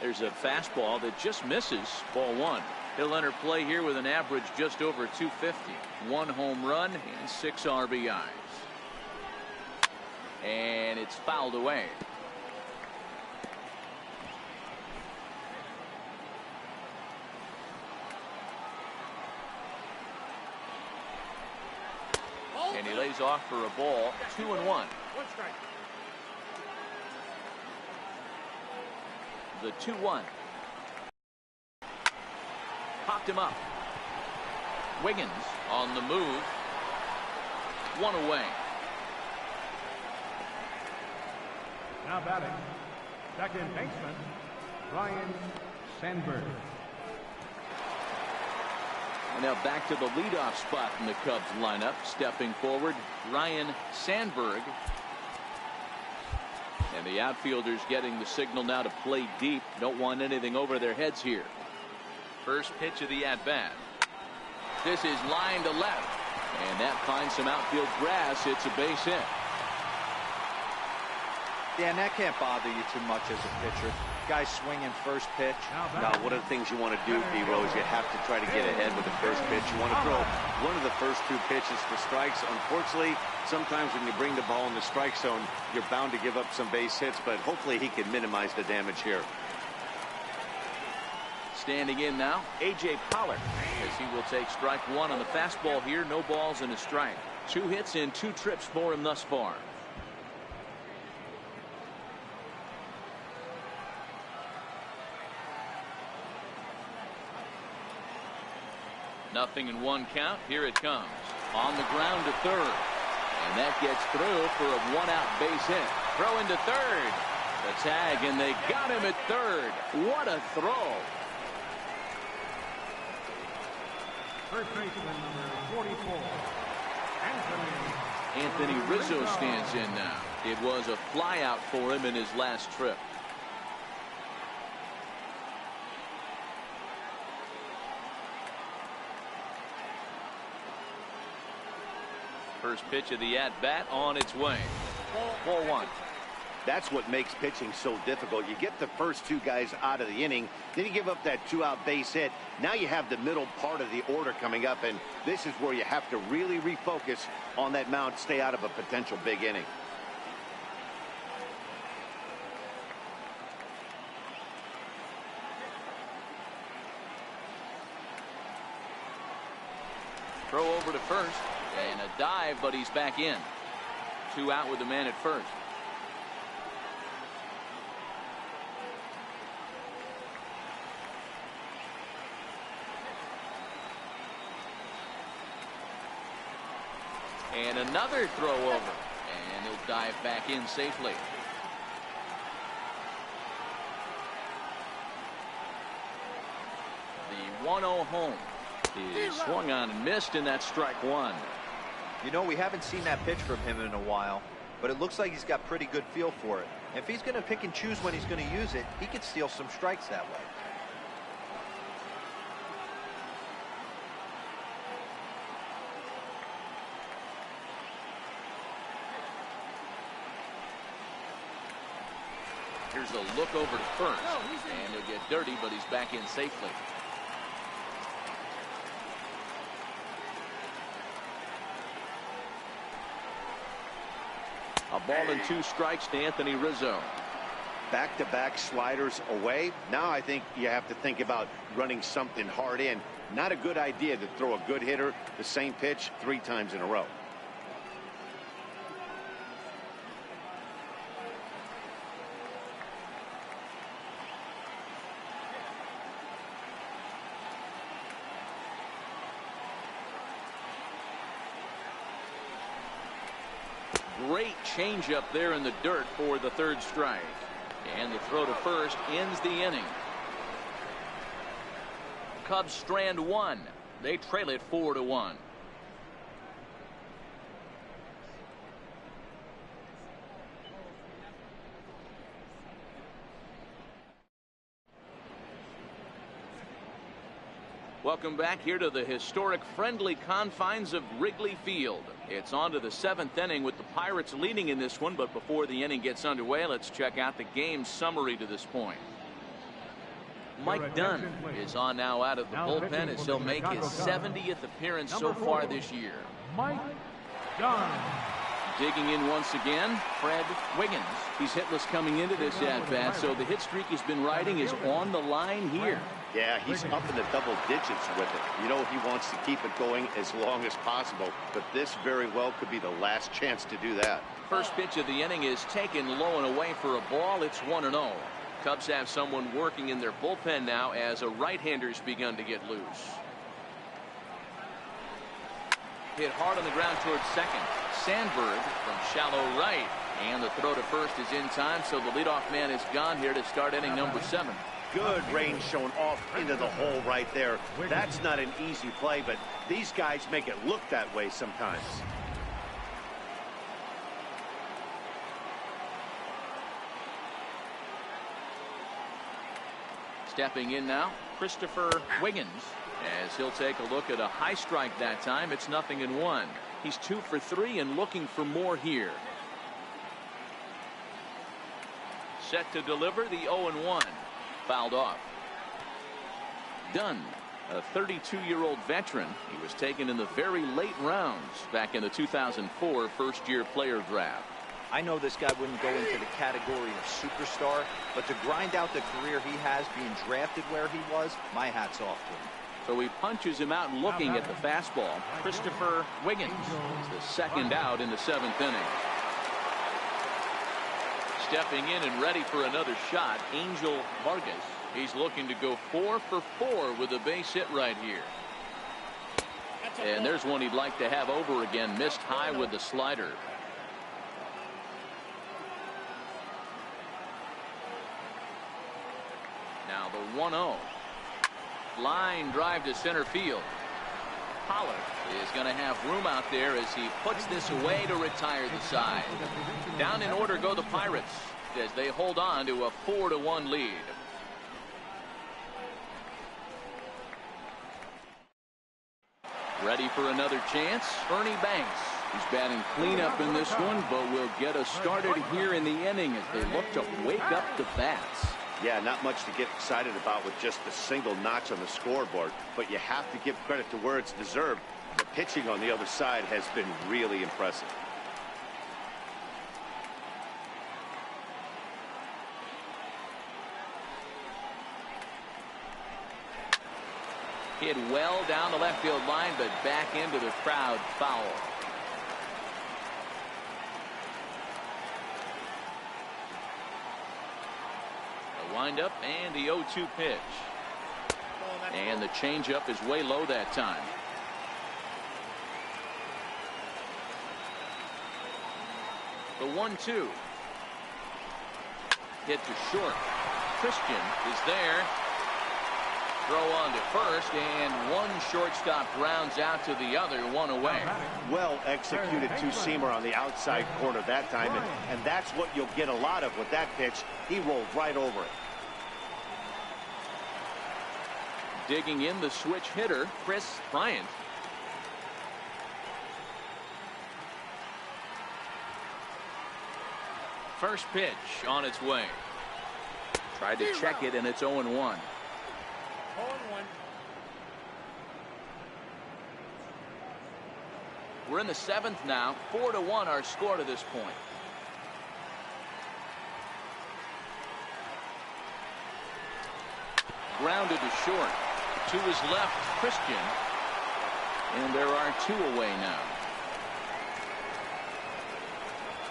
There's a fastball that just misses. Ball 1. He'll enter play here with an average just over 250. 1 home run and 6 RBIs. And it's fouled away. And he lays off for a ball. 2-1. 1 strike. The 2-1. Popped him up. Wiggins on the move. 1 away. Now batting, second baseman, Ryan Sandberg. And now back to the leadoff spot in the Cubs lineup. Stepping forward, Ryan Sandberg. And the outfielders getting the signal now to play deep. Don't want anything over their heads here. First pitch of the at-bat. This is line to left. And that finds some outfield grass. It's a base hit. Dan, that can't bother you too much as a pitcher. Guy swinging first pitch. Now, one of the things you want to do, D-Rose, you have to try to get ahead with the first pitch. You want to throw one of the first 2 pitches for strikes. Unfortunately, sometimes when you bring the ball in the strike zone, you're bound to give up some base hits, but hopefully he can minimize the damage here. Standing in now, A.J. Pollard, as he will take strike 1 on the fastball here. No balls and a strike. 2 hits in 2 trips for him thus far. Nothing in 1 count. Here it comes. On the ground to third. And that gets through for a 1-out base hit. Throw into third. The tag, and they got him at third. What a throw. First baseman number 44, Anthony Rizzo stands in now. It was a flyout for him in his last trip. First pitch of the at-bat on its way. Ball 1. That's what makes pitching so difficult. You get the first 2 guys out of the inning, then you give up that 2-out base hit. Now you have the middle part of the order coming up, and this is where you have to really refocus on that mound, stay out of a potential big inning. Throw over to first, and a dive, but he's back in. 2 out with the man at first. And another throw over, and he'll dive back in safely. The 1-0 home is swung on and missed, and that's strike 1. You know, we haven't seen that pitch from him in a while, but it looks like he's got pretty good feel for it. If he's going to pick and choose when he's going to use it, he could steal some strikes that way. Here's a look over to first, and he'll get dirty, but he's back in safely. A ball and 2 strikes to Anthony Rizzo. Back-to-back sliders away. Now I think you have to think about running something hard in. Not a good idea to throw a good hitter the same pitch 3 times in a row. Great changeup there in the dirt for the 3rd strike. And the throw to first ends the inning. Cubs strand 1. They trail it 4-1. Welcome back here to the historic friendly confines of Wrigley Field. It's on to the 7th inning with the Pirates leading in this one, but before the inning gets underway, let's check out the game summary to this point. Mike Dunn is on now out of the bullpen as he'll make his 70th appearance so far this year. Mike Dunn. Digging in once again, Fred Wiggins. He's hitless coming into this at-bat, so the hit streak he's been riding is on the line here. Yeah, he's up in the double digits with it. You know he wants to keep it going as long as possible, but this very well could be the last chance to do that. First pitch of the inning is taken low and away for a ball. It's 1-0. Cubs have someone working in their bullpen now as a right-hander's begun to get loose. Hit hard on the ground towards second. Sandberg from shallow right. And the throw to first is in time, so the leadoff man is gone here to start inning number 7. Good range shown off into the hole right there. That's not an easy play, but these guys make it look that way sometimes. Stepping in now, Christopher Wiggins, as he'll take a look at a high strike that time. It's 0-1. He's 2 for 3 and looking for more here. Set to deliver the 0-1. Fouled off. Dunn, a 32-year-old veteran. He was taken in the very late rounds back in the 2004 first-year player draft. I know this guy wouldn't go into the category of superstar, but to grind out the career he has being drafted where he was, my hat's off to him. So he punches him out looking at the fastball. Christopher Wiggins is the second out in the 7th inning. Stepping in and ready for another shot, Angel Vargas. He's looking to go 4 for 4 with a base hit right here. And there's one he'd like to have over again. Missed high with the slider. Now the 1-0. Line drive to center field. Pollard is going to have room out there as he puts this away to retire the side. Down in order go the Pirates as they hold on to a 4-1 lead. Ready for another chance, Ernie Banks. He's batting cleanup in this one, but will get us started here in the inning as they look to wake up the bats. Yeah, not much to get excited about with just a single notch on the scoreboard, but you have to give credit to where it's deserved. The pitching on the other side has been really impressive. Hit well down the left field line, but back into the crowd, foul. Windup and the 0-2 pitch. And the changeup is way low that time. The 1-2. Hit to short. Christian is there. Throw on to first, and one shortstop grounds out to the other, one away. Well executed two-seamer on the outside corner that time, and that's what you'll get a lot of with that pitch. He rolled right over it. Digging in the switch hitter, Chris Bryant. First pitch on its way. Tried to check it, and it's 0-1. 0-1. We're in the 7th now. 4-1 our score to this point. Grounded to short. To his left, Christian. And there are 2 away now.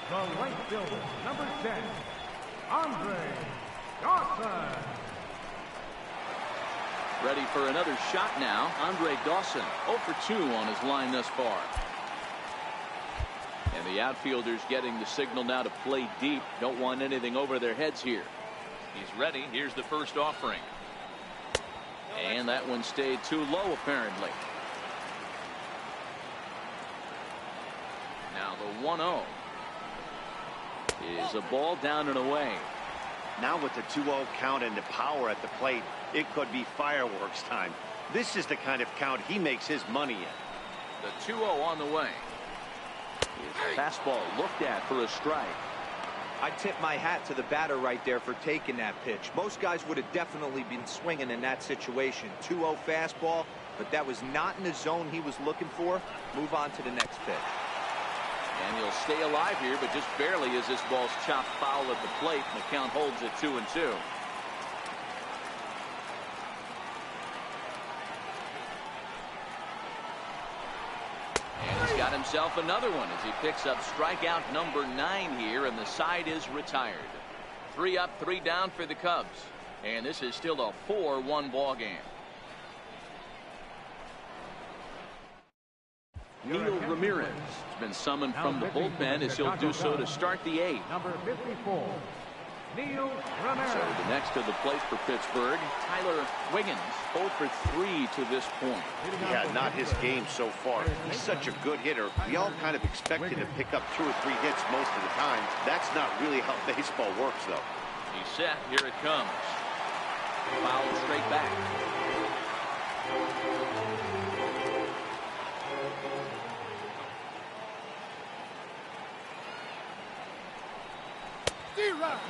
The right fielder, number 10, Andre Dawson. Ready for another shot now. Andre Dawson 0 for 2 on his line thus far. And the outfielders getting the signal now to play deep. Don't want anything over their heads here. He's ready. Here's the first offering. And that one stayed too low apparently. Now the 1-0 is a ball down and away. Now with the 2-0 count and the power at the plate, it could be fireworks time. This is the kind of count he makes his money in. The 2-0 on the way. His fastball looked at for a strike. I tip my hat to the batter right there for taking that pitch. Most guys would have definitely been swinging in that situation. 2-0 fastball, but that was not in the zone he was looking for. Move on to the next pitch. And he'll stay alive here, but just barely as this ball's chopped foul at the plate. And the count holds at 2-2. And he's got himself another one as he picks up strikeout number 9 here, and the side is retired. 3 up, 3 down for the Cubs. And this is still a 4-1 ball game. Neil Ramirez has been summoned from the bullpen as he'll do so to start the 8th. Number 54, Neil Ramirez. So the next to the plate for Pittsburgh, Tyler Wiggins, 0 for 3 to this point. Yeah, not his game so far. He's such a good hitter. We all kind of expect him to pick up 2 or 3 hits most of the time. That's not really how baseball works, though. He's set. Here it comes. Foul straight back.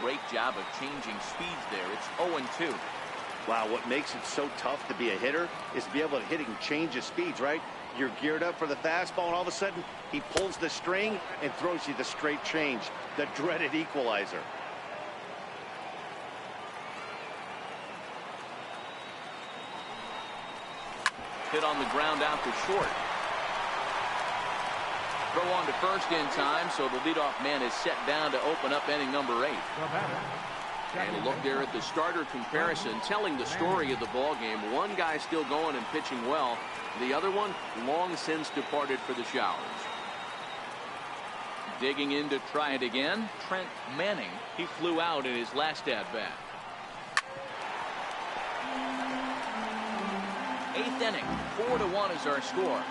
Great job of changing speeds there. It's 0-2. Wow, what makes it so tough to be a hitter is to be able to hit and change his speeds, right? You're geared up for the fastball, and all of a sudden, he pulls the string and throws you the straight change, the dreaded equalizer. Hit on the ground out to short. Throw on to first in time, so the leadoff man is set down to open up inning number 8. And a look there at the starter comparison, telling the story of the ball game. One guy still going and pitching well. The other one long since departed for the showers. Digging in to try it again, Trent Manning. He flew out in his last at-bat. 8th inning, 4-1 is our score.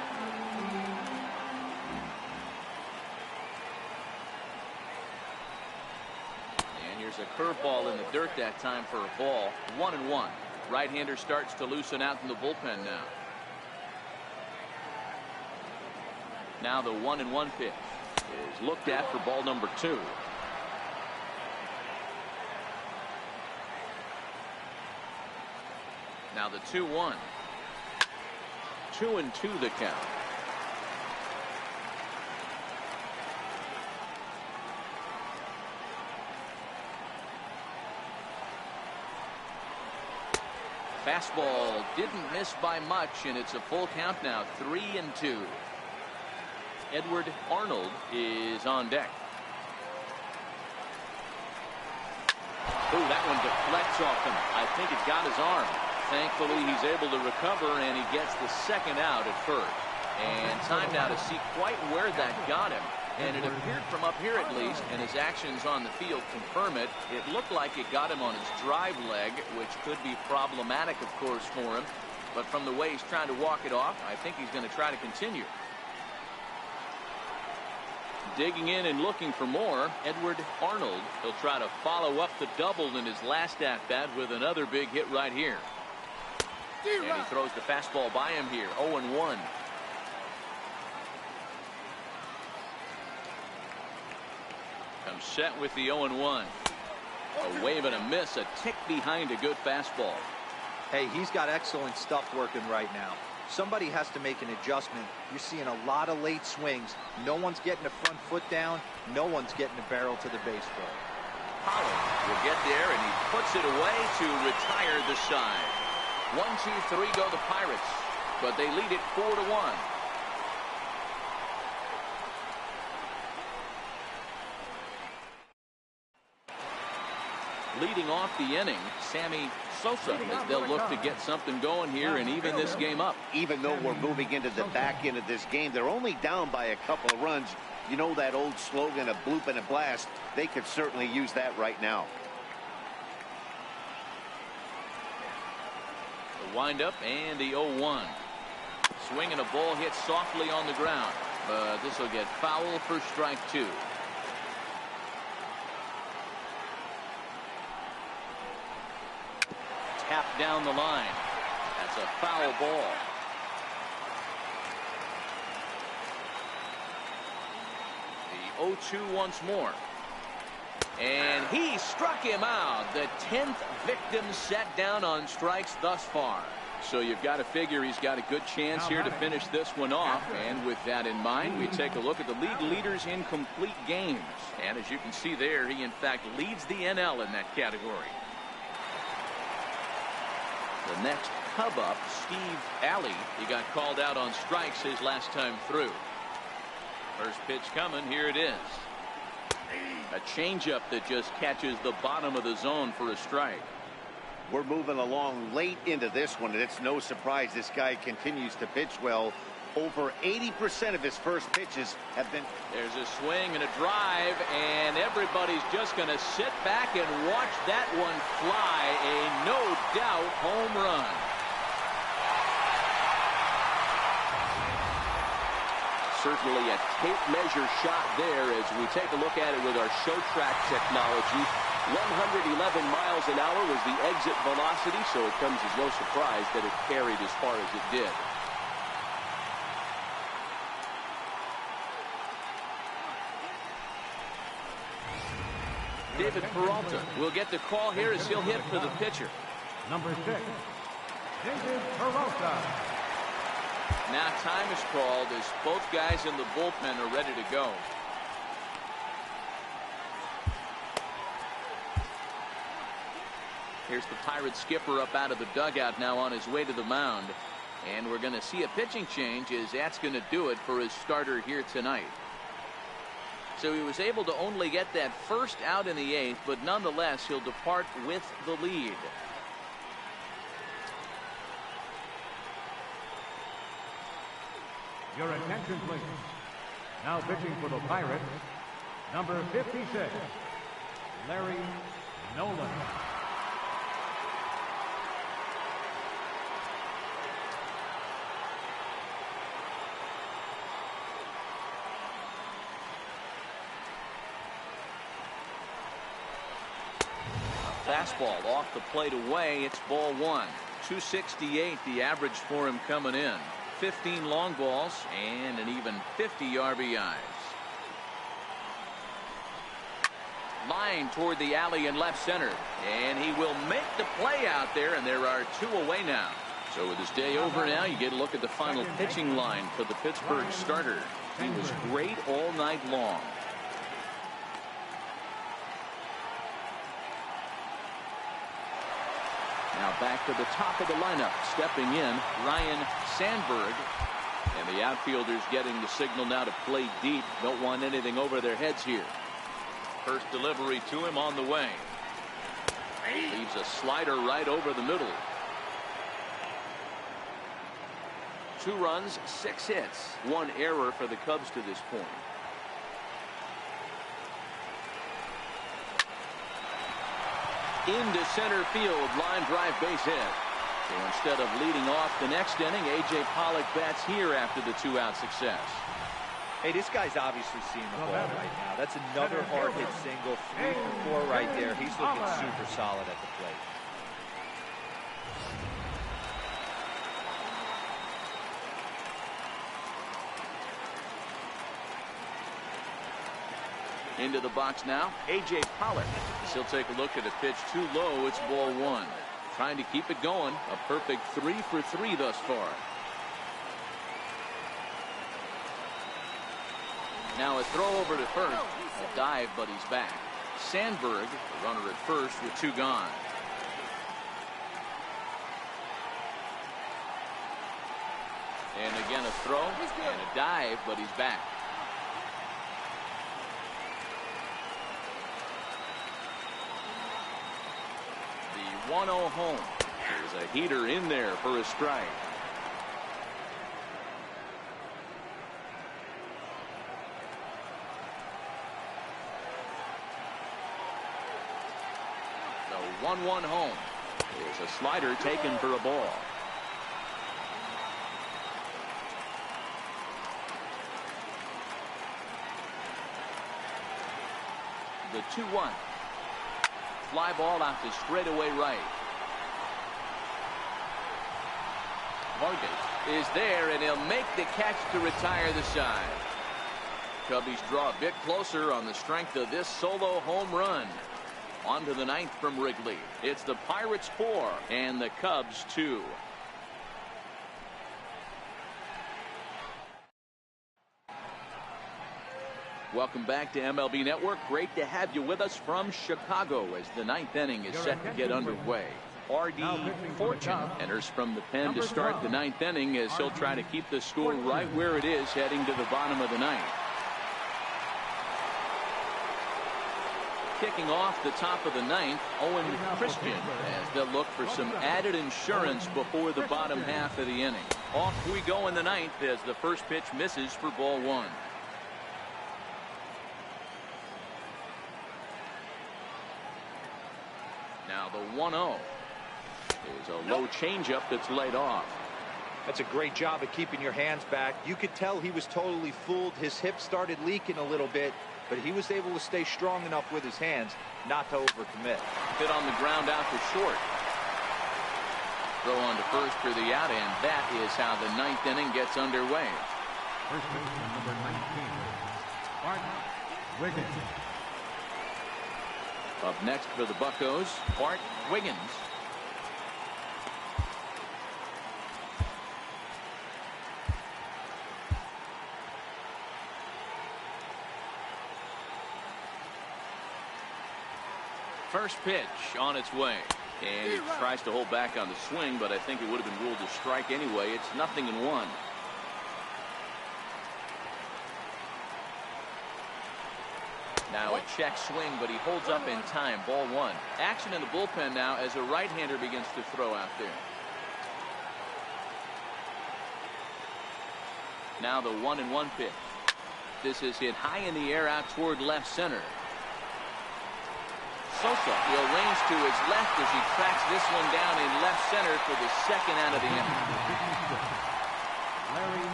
Here's a curveball in the dirt that time for a ball. 1-1. Right-hander starts to loosen out in the bullpen now. Now the 1-1 pitch is looked at for ball number 2. Now the 2-1. 2-2 the count. Fastball didn't miss by much, and it's a full count now. 3-2. Edward Arnold is on deck. Oh, that one deflects off him. I think it got his arm. Thankfully, he's able to recover, and he gets the second out at first. And time now to see quite where that got him. And it appeared from up here at least, and his actions on the field confirm it. It looked like it got him on his drive leg, which could be problematic, of course, for him. But from the way he's trying to walk it off, I think he's going to try to continue. Digging in and looking for more, Edward Arnold. He'll try to follow up the double in his last at-bat with another big hit right here. And he throws the fastball by him here. 0-1. Comes set with the 0-1. A wave and a miss, a tick behind a good fastball. Hey, he's got excellent stuff working right now. Somebody has to make an adjustment. You're seeing a lot of late swings. No one's getting the front foot down. No one's getting the barrel to the baseball. Holland will get there, and he puts it away to retire the side. 1-2-3 go the Pirates, but they lead it 4-1. Leading off the inning, Sammy Sosa, as they'll look to get something going here and even this game up. Even though we're moving into the back end of this game, they're only down by a couple of runs. You know that old slogan, a bloop and a blast. They could certainly use that right now. The windup and the 0-1. Swinging a ball hit softly on the ground, but this will get foul for strike 2. Tap down the line. That It's a foul ball. The 0-2 once more. And he struck him out. The 10th victim set down on strikes thus far. So you've got to figure he's got a good chance here to finish this one off. And with that in mind, we take a look at the league leaders in complete games. And as you can see there, he in fact leads the NL in that category. The next Cub up, Steve Alley. He got called out on strikes his last time through. First pitch coming. Here it is. A changeup that just catches the bottom of the zone for a strike. We're moving along late into this one, and it's no surprise this guy continues to pitch well. Over 80% of his first pitches have been. There's a swing and a drive, and everybody's just going to sit back and watch that one fly. A no-doubt home run. Certainly a tape measure shot there as we take a look at it with our show track technology. 111 miles an hour was the exit velocity, so it comes as no surprise that it carried as far as it did. David Peralta will get the call here as he'll hit for the pitcher. Number 6, David Peralta. Now time is called as both guys in the bullpen are ready to go. Here's the Pirates skipper up out of the dugout now on his way to the mound. And we're going to see a pitching change as that's going to do it for his starter here tonight. So he was able to only get that first out in the 8th, but nonetheless he'll depart with the lead. Your attention, please. Now pitching for the Pirates, number 56, Larry Nolan. Fastball off the plate away. It's ball 1. 268 the average for him coming in. 15 long balls and an even 50 RBIs. Line toward the alley in left center, and he will make the play out there, and there are 2 away now. So with his day over now, you get a look at the final pitching line for the Pittsburgh starter. He was great all night long. Now back to the top of the lineup. Stepping in, Ryan Sandberg. And the outfielders getting the signal now to play deep. Don't want anything over their heads here. First delivery to him on the way. Leaves a slider right over the middle. 2 runs, 6 hits. 1 error for the Cubs to this point. Into center field, line drive base hit. So instead of leading off the next inning, A.J. Pollock bats here after the 2-out success. Hey, this guy's obviously seeing the ball right now. That's another hard hit single, 3 for 4 right there. He's looking super solid at the plate. Into the box now, A.J. Pollock. He'll take a look at a pitch too low. It's ball 1. Trying to keep it going. A perfect 3 for 3 thus far. Now a throw over to first. A dive, but he's back. Sandberg, the runner at first with 2 gone. And again a throw and a dive, but he's back. The 1-0 home. There's a heater in there for a strike. The 1-1 home. There's a slider taken for a ball. The 2-1. Fly ball out to straightaway right. target is there, and he'll make the catch to retire the side. Cubbies draw a bit closer on the strength of this solo home run. On to the ninth from Wrigley. It's the Pirates 4 and the Cubs 2. Welcome back to MLB Network. Great to have you with us from Chicago as the ninth inning is set to get underway. R.D. Fortune enters from the pen to start the ninth inning as he'll try to keep the score right where it is heading to the bottom of the ninth. Kicking off the top of the ninth, Owen Christian, as they'll look for some added insurance before the bottom half of the inning. Off we go in the ninth as the first pitch misses for ball one. Now the 1-0 is a low changeup that's laid off. That's a great job of keeping your hands back. You could tell he was totally fooled. His hip started leaking a little bit, but he was able to stay strong enough with his hands not to overcommit. Hit on the ground out to short. Throw on to first for the out, and that is how the ninth inning gets underway. First baseman number 19, Bart Wiggins. Up next for the Buccos, Bart Wiggins. First pitch on its way, and he tries to hold back on the swing, but I think it would have been ruled a strike anyway. It's 0-1. Now a check swing, but he holds up in time. Ball one. Action in the bullpen now as a right-hander begins to throw out there. Now the 1-1 pitch. This is hit high in the air out toward left center. Sosa will range to his left as he tracks this one down in left center for the second out of the inning. Larry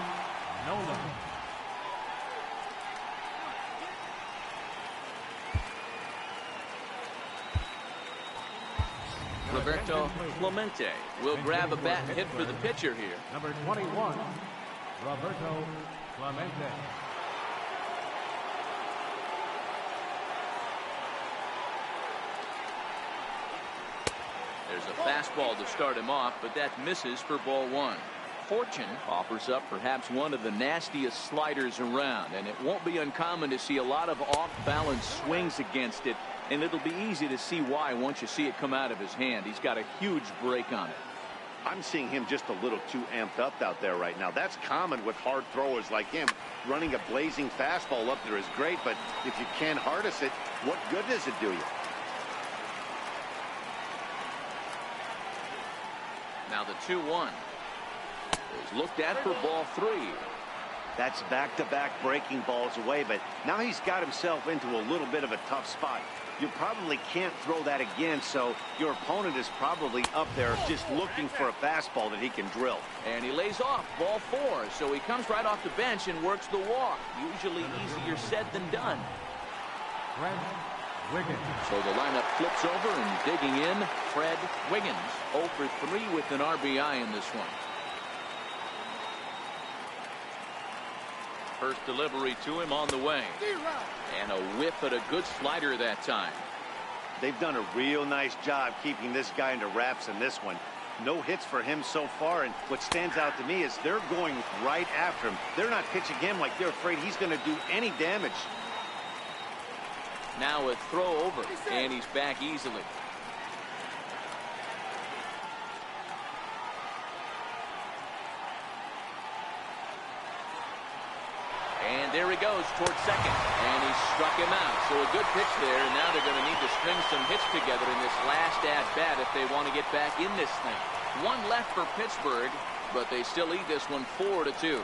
Nolan. Roberto Clemente will grab a bat and hit for the pitcher here. Number 21, Roberto Clemente. There's a fastball to start him off, but that misses for ball one. Fortune offers up perhaps one of the nastiest sliders around, and it won't be uncommon to see a lot of off-balance swings against it, and it'll be easy to see why once you see it come out of his hand. He's got a huge break on it. I'm seeing him just a little too amped up out there right now. That's common with hard throwers like him. Running a blazing fastball up there is great, but if you can't harness it, what good does it do you? Now the 2-1 is looked at for ball three. That's back-to-back breaking balls away, but now he's got himself into a little bit of a tough spot. You probably can't throw that again, so your opponent is probably up there just looking for a fastball that he can drill. And he lays off ball four, so he comes right off the bench and works the walk. Usually easier said than done. Fred Wiggins. So the lineup flips over and digging in, Fred Wiggins. 0 for 3 with an RBI in this one. First delivery to him on the way. And a whiff at a good slider that time. They've done a real nice job keeping this guy into wraps in this one. No hits for him so far, and what stands out to me is they're going right after him. They're not pitching him like they're afraid he's going to do any damage. Now a throw over, and he's back easily. And there he goes towards second, and he struck him out. So a good pitch there, and now they're going to need to string some hits together in this last at-bat if they want to get back in this thing. One left for Pittsburgh, but they still lead this one 4-2.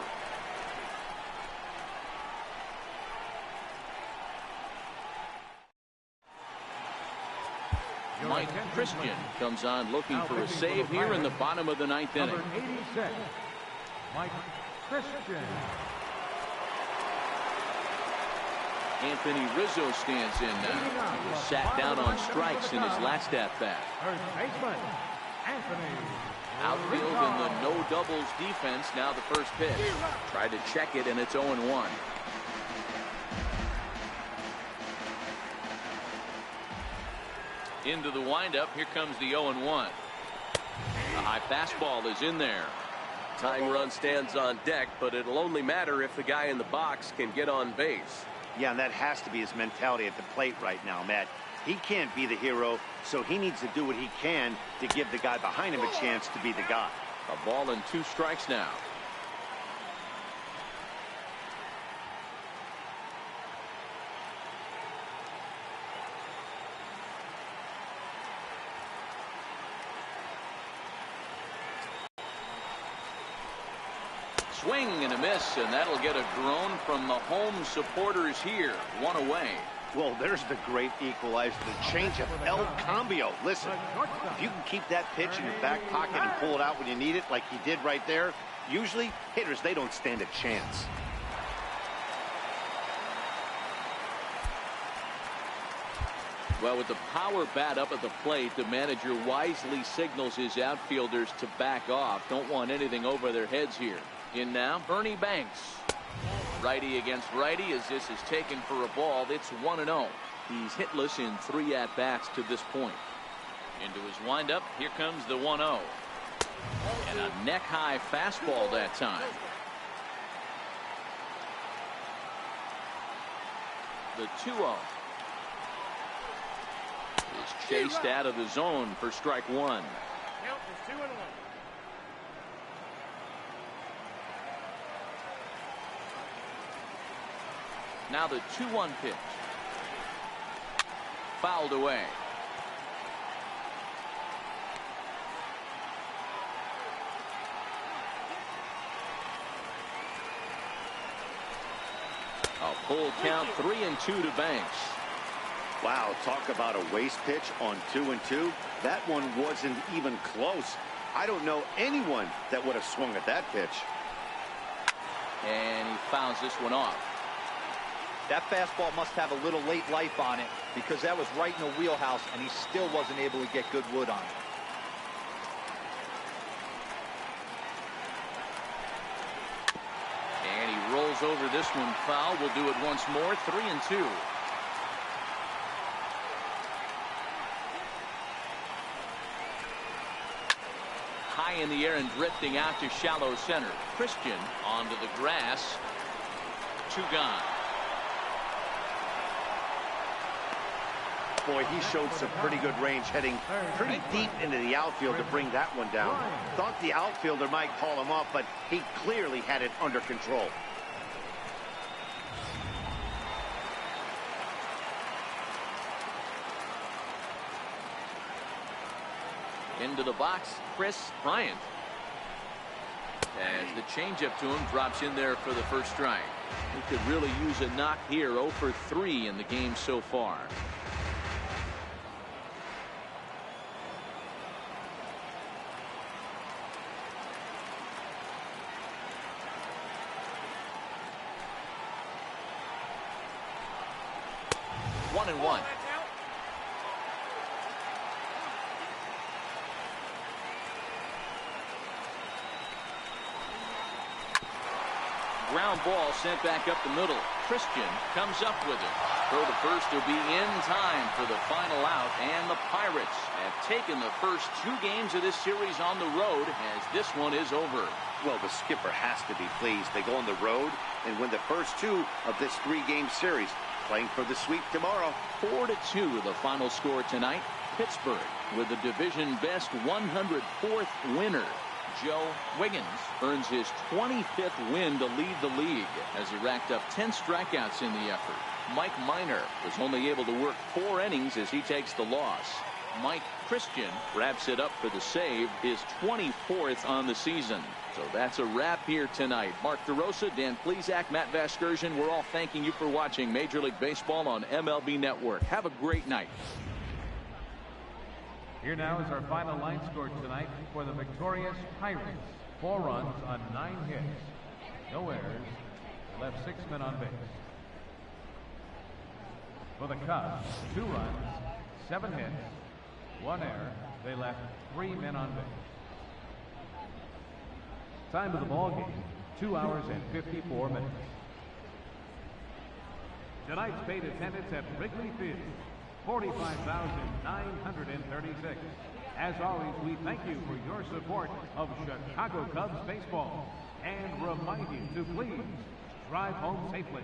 Mike Christian comes on looking for a save here in the bottom of the ninth inning. Number 86, Mike Christian. Anthony Rizzo stands in now. He was sat down on strikes in his last at-bat. First baseman, Anthony Outfield in the no doubles defense. Now the first pitch. Tried to check it, and it's 0-1. Into the windup. Here comes the 0-1. The high fastball is in there. Tying run stands on deck, but it'll only matter if the guy in the box can get on base. Yeah, and that has to be his mentality at the plate right now, Matt. He can't be the hero, so he needs to do what he can to give the guy behind him a chance to be the guy. A ball and 2 strikes now. Swing and a miss, and that'll get a groan from the home supporters here. 1 away. Well, there's the great equalizer, the changeup, El Cambio. Listen, if you can keep that pitch in your back pocket and pull it out when you need it, like he did right there, usually hitters, they don't stand a chance. Well, with the power bat up at the plate, the manager wisely signals his outfielders to back off. Don't want anything over their heads here. In now, Ernie Banks. Righty against righty as this is taken for a ball. It's 1-0. He's hitless in 3 at-bats to this point. Into his windup. Here comes the 1-0. And a neck-high fastball that time. The 2-0. Is chased out of the zone for strike 1. Count is 2-1. Now the 2-1 pitch. Fouled away. A full count, 3-2 to Banks. Wow, talk about a waste pitch on 2-2. That one wasn't even close. I don't know anyone that would have swung at that pitch. And he fouls this one off. That fastball must have a little late life on it because that was right in the wheelhouse and he still wasn't able to get good wood on it. And he rolls over this one foul. We'll do it once more. 3-2. High in the air and drifting out to shallow center. Christian onto the grass. 2 gone. Boy, he showed some pretty good range heading pretty deep into the outfield to bring that one down. Thought the outfielder might call him off, but he clearly had it under control. Into the box, Chris Bryant. As the changeup to him drops in there for the first strike. He could really use a knock here. 0 for 3 in the game so far. One and one. Ground ball sent back up the middle. Christian comes up with it. Throw to first will be in time for the final out, and the Pirates have taken the first 2 games of this series on the road as this one is over. Well, the skipper has to be pleased. They go on the road and win the first 2 of this 3-game series, playing for the sweep tomorrow. 4-2 the final score tonight. Pittsburgh with the division best 104th winner. Joe Wiggins earns his 25th win to lead the league as he racked up 10 strikeouts in the effort. Mike Minor was only able to work 4 innings as he takes the loss. Mike Christian wraps it up for the save, his 24th on the season. So that's a wrap here tonight. Mark DeRosa, Dan Plesac, Matt Vasgersian, we're all thanking you for watching Major League Baseball on MLB Network. Have a great night. Here now is our final line score tonight for the victorious Pirates. 4 runs on 9 hits. No errors. They left 6 men on base. For the Cubs, 2 runs, 7 hits, 1 error. They left 3 men on base. Time of the ball game, 2 hours and 54 minutes. Tonight's paid attendance at Wrigley Field, 45,936. As always, we thank you for your support of Chicago Cubs baseball and remind you to please drive home safely.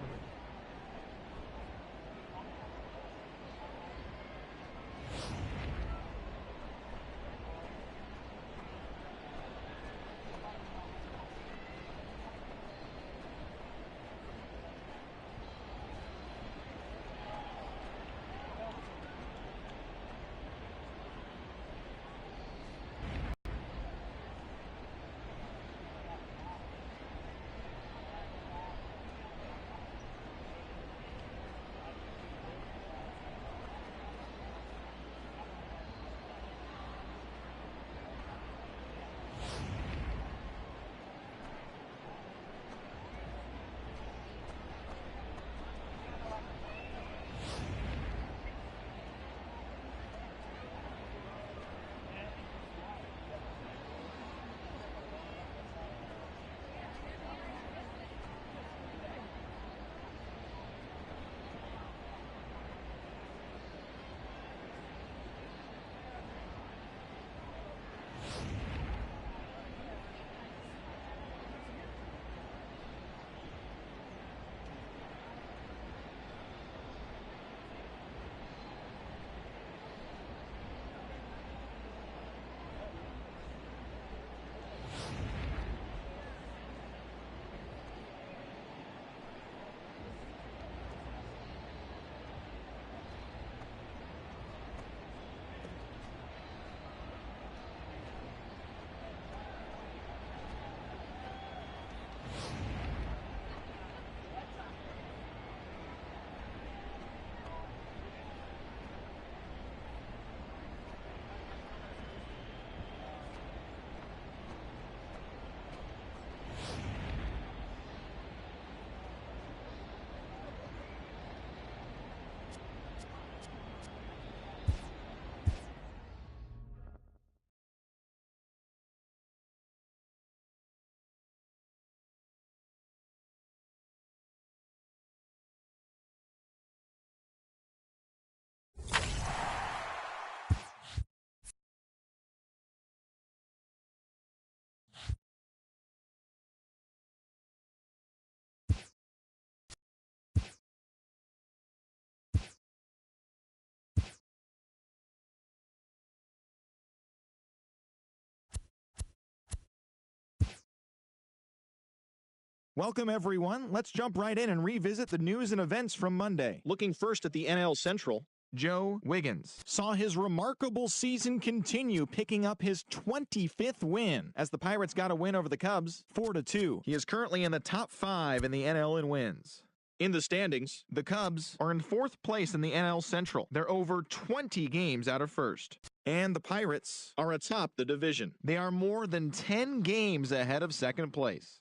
Welcome, everyone. Let's jump right in and revisit the news and events from Monday. Looking first at the NL Central, Joe Wiggins saw his remarkable season continue, picking up his 25th win as the Pirates got a win over the Cubs, 4-2. He is currently in the top 5 in the NL in wins. In the standings, the Cubs are in 4th place in the NL Central. They're over 20 games out of first. And the Pirates are atop the division. They are more than 10 games ahead of second place.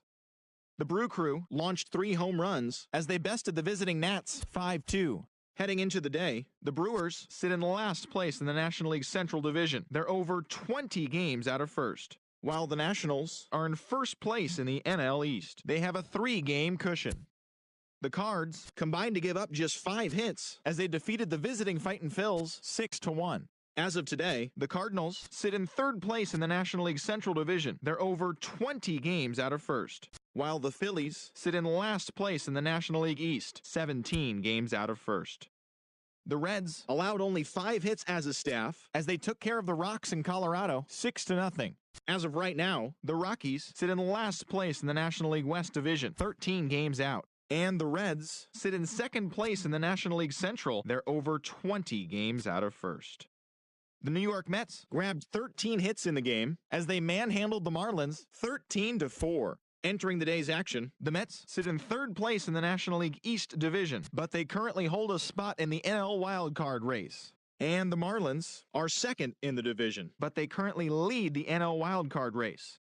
The Brew Crew launched 3 home runs as they bested the visiting Nats 5-2. Heading into the day, the Brewers sit in last place in the National League Central Division. They're over 20 games out of first, while the Nationals are in first place in the NL East. They have a 3-game cushion. The Cards combined to give up just 5 hits as they defeated the visiting Fightin' Phils 6-1. As of today, the Cardinals sit in 3rd place in the National League Central Division. They're over 20 games out of first, while the Phillies sit in last place in the National League East, 17 games out of first. The Reds allowed only 5 hits as a staff as they took care of the Rocks in Colorado 6-0. As of right now, the Rockies sit in last place in the National League West Division, 13 games out. And the Reds sit in 2nd place in the National League Central. They're over 20 games out of first. The New York Mets grabbed 13 hits in the game as they manhandled the Marlins 13-4. Entering the day's action, the Mets sit in 3rd place in the National League East Division, but they currently hold a spot in the NL wildcard race. And the Marlins are 2nd in the division, but they currently lead the NL wildcard race.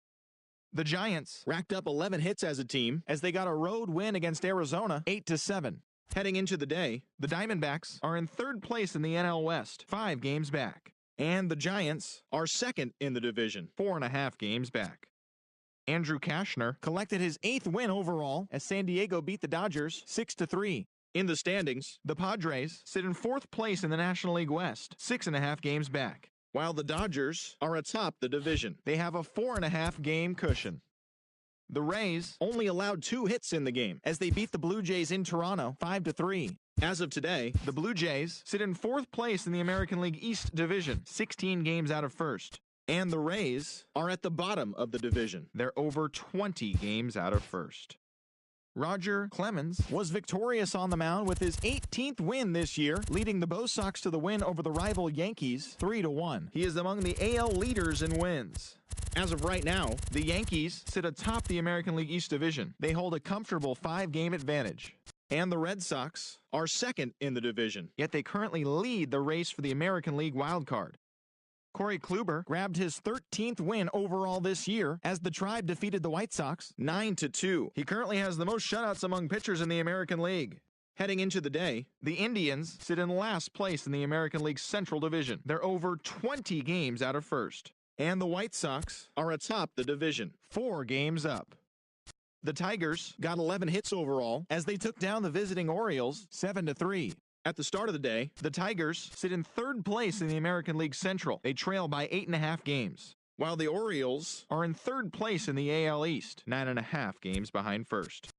The Giants racked up 11 hits as a team as they got a road win against Arizona 8-7. Heading into the day, the Diamondbacks are in 3rd place in the NL West, 5 games back. And the Giants are 2nd in the division, 4.5 games back. Andrew Kashner collected his 8th win overall as San Diego beat the Dodgers 6-3. In the standings, the Padres sit in 4th place in the National League West, 6.5 games back, while the Dodgers are atop the division. They have a 4.5 game cushion. The Rays only allowed 2 hits in the game as they beat the Blue Jays in Toronto 5-3. As of today, the Blue Jays sit in 4th place in the American League East Division, 16 games out of first. And the Rays are at the bottom of the division. They're over 20 games out of first. Roger Clemens was victorious on the mound with his 18th win this year, leading the Bo Sox to the win over the rival Yankees 3-1. He is among the AL leaders in wins. As of right now, the Yankees sit atop the American League East Division. They hold a comfortable 5-game advantage. And the Red Sox are second in the division, yet they currently lead the race for the American League wildcard. Corey Kluber grabbed his 13th win overall this year as the Tribe defeated the White Sox 9-2. He currently has the most shutouts among pitchers in the American League. Heading into the day, the Indians sit in last place in the American League Central Division. They're over 20 games out of first. And the White Sox are atop the division, 4 games up. The Tigers got 11 hits overall as they took down the visiting Orioles 7-3. At the start of the day, the Tigers sit in 3rd place in the American League Central. They trail by 8.5 games, while the Orioles are in 3rd place in the AL East, 9.5 games behind first.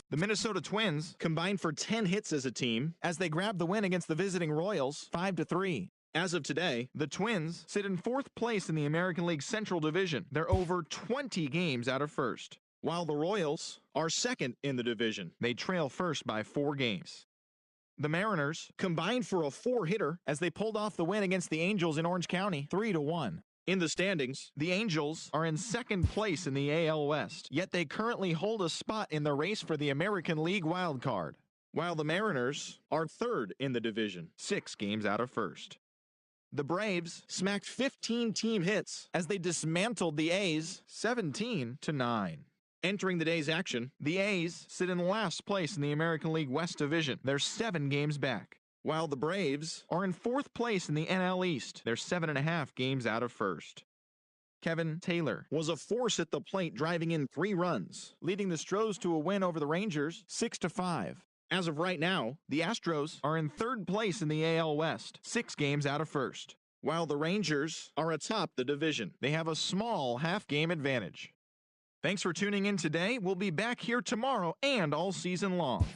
The Minnesota Twins combined for 10 hits as a team as they grabbed the win against the visiting Royals 5-3. As of today, the Twins sit in 4th place in the American League Central Division. They're over 20 games out of first, while the Royals are second in the division. They trail first by 4 games. The Mariners combined for a 4-hitter as they pulled off the win against the Angels in Orange County 3-1. In the standings, the Angels are in 2nd place in the AL West, yet they currently hold a spot in the race for the American League wildcard, while the Mariners are 3rd in the division, 6 games out of first. The Braves smacked 15 team hits as they dismantled the A's 17-9. Entering the day's action, the A's sit in last place in the American League West Division. They're 7 games back, while the Braves are in 4th place in the NL East. They're 7.5 games out of first. Kevin Taylor was a force at the plate, driving in 3 runs, leading the Stros to a win over the Rangers 6-5. As of right now, the Astros are in 3rd place in the AL West, 6 games out of first, while the Rangers are atop the division. They have a small half-game advantage. Thanks for tuning in today. We'll be back here tomorrow and all season long.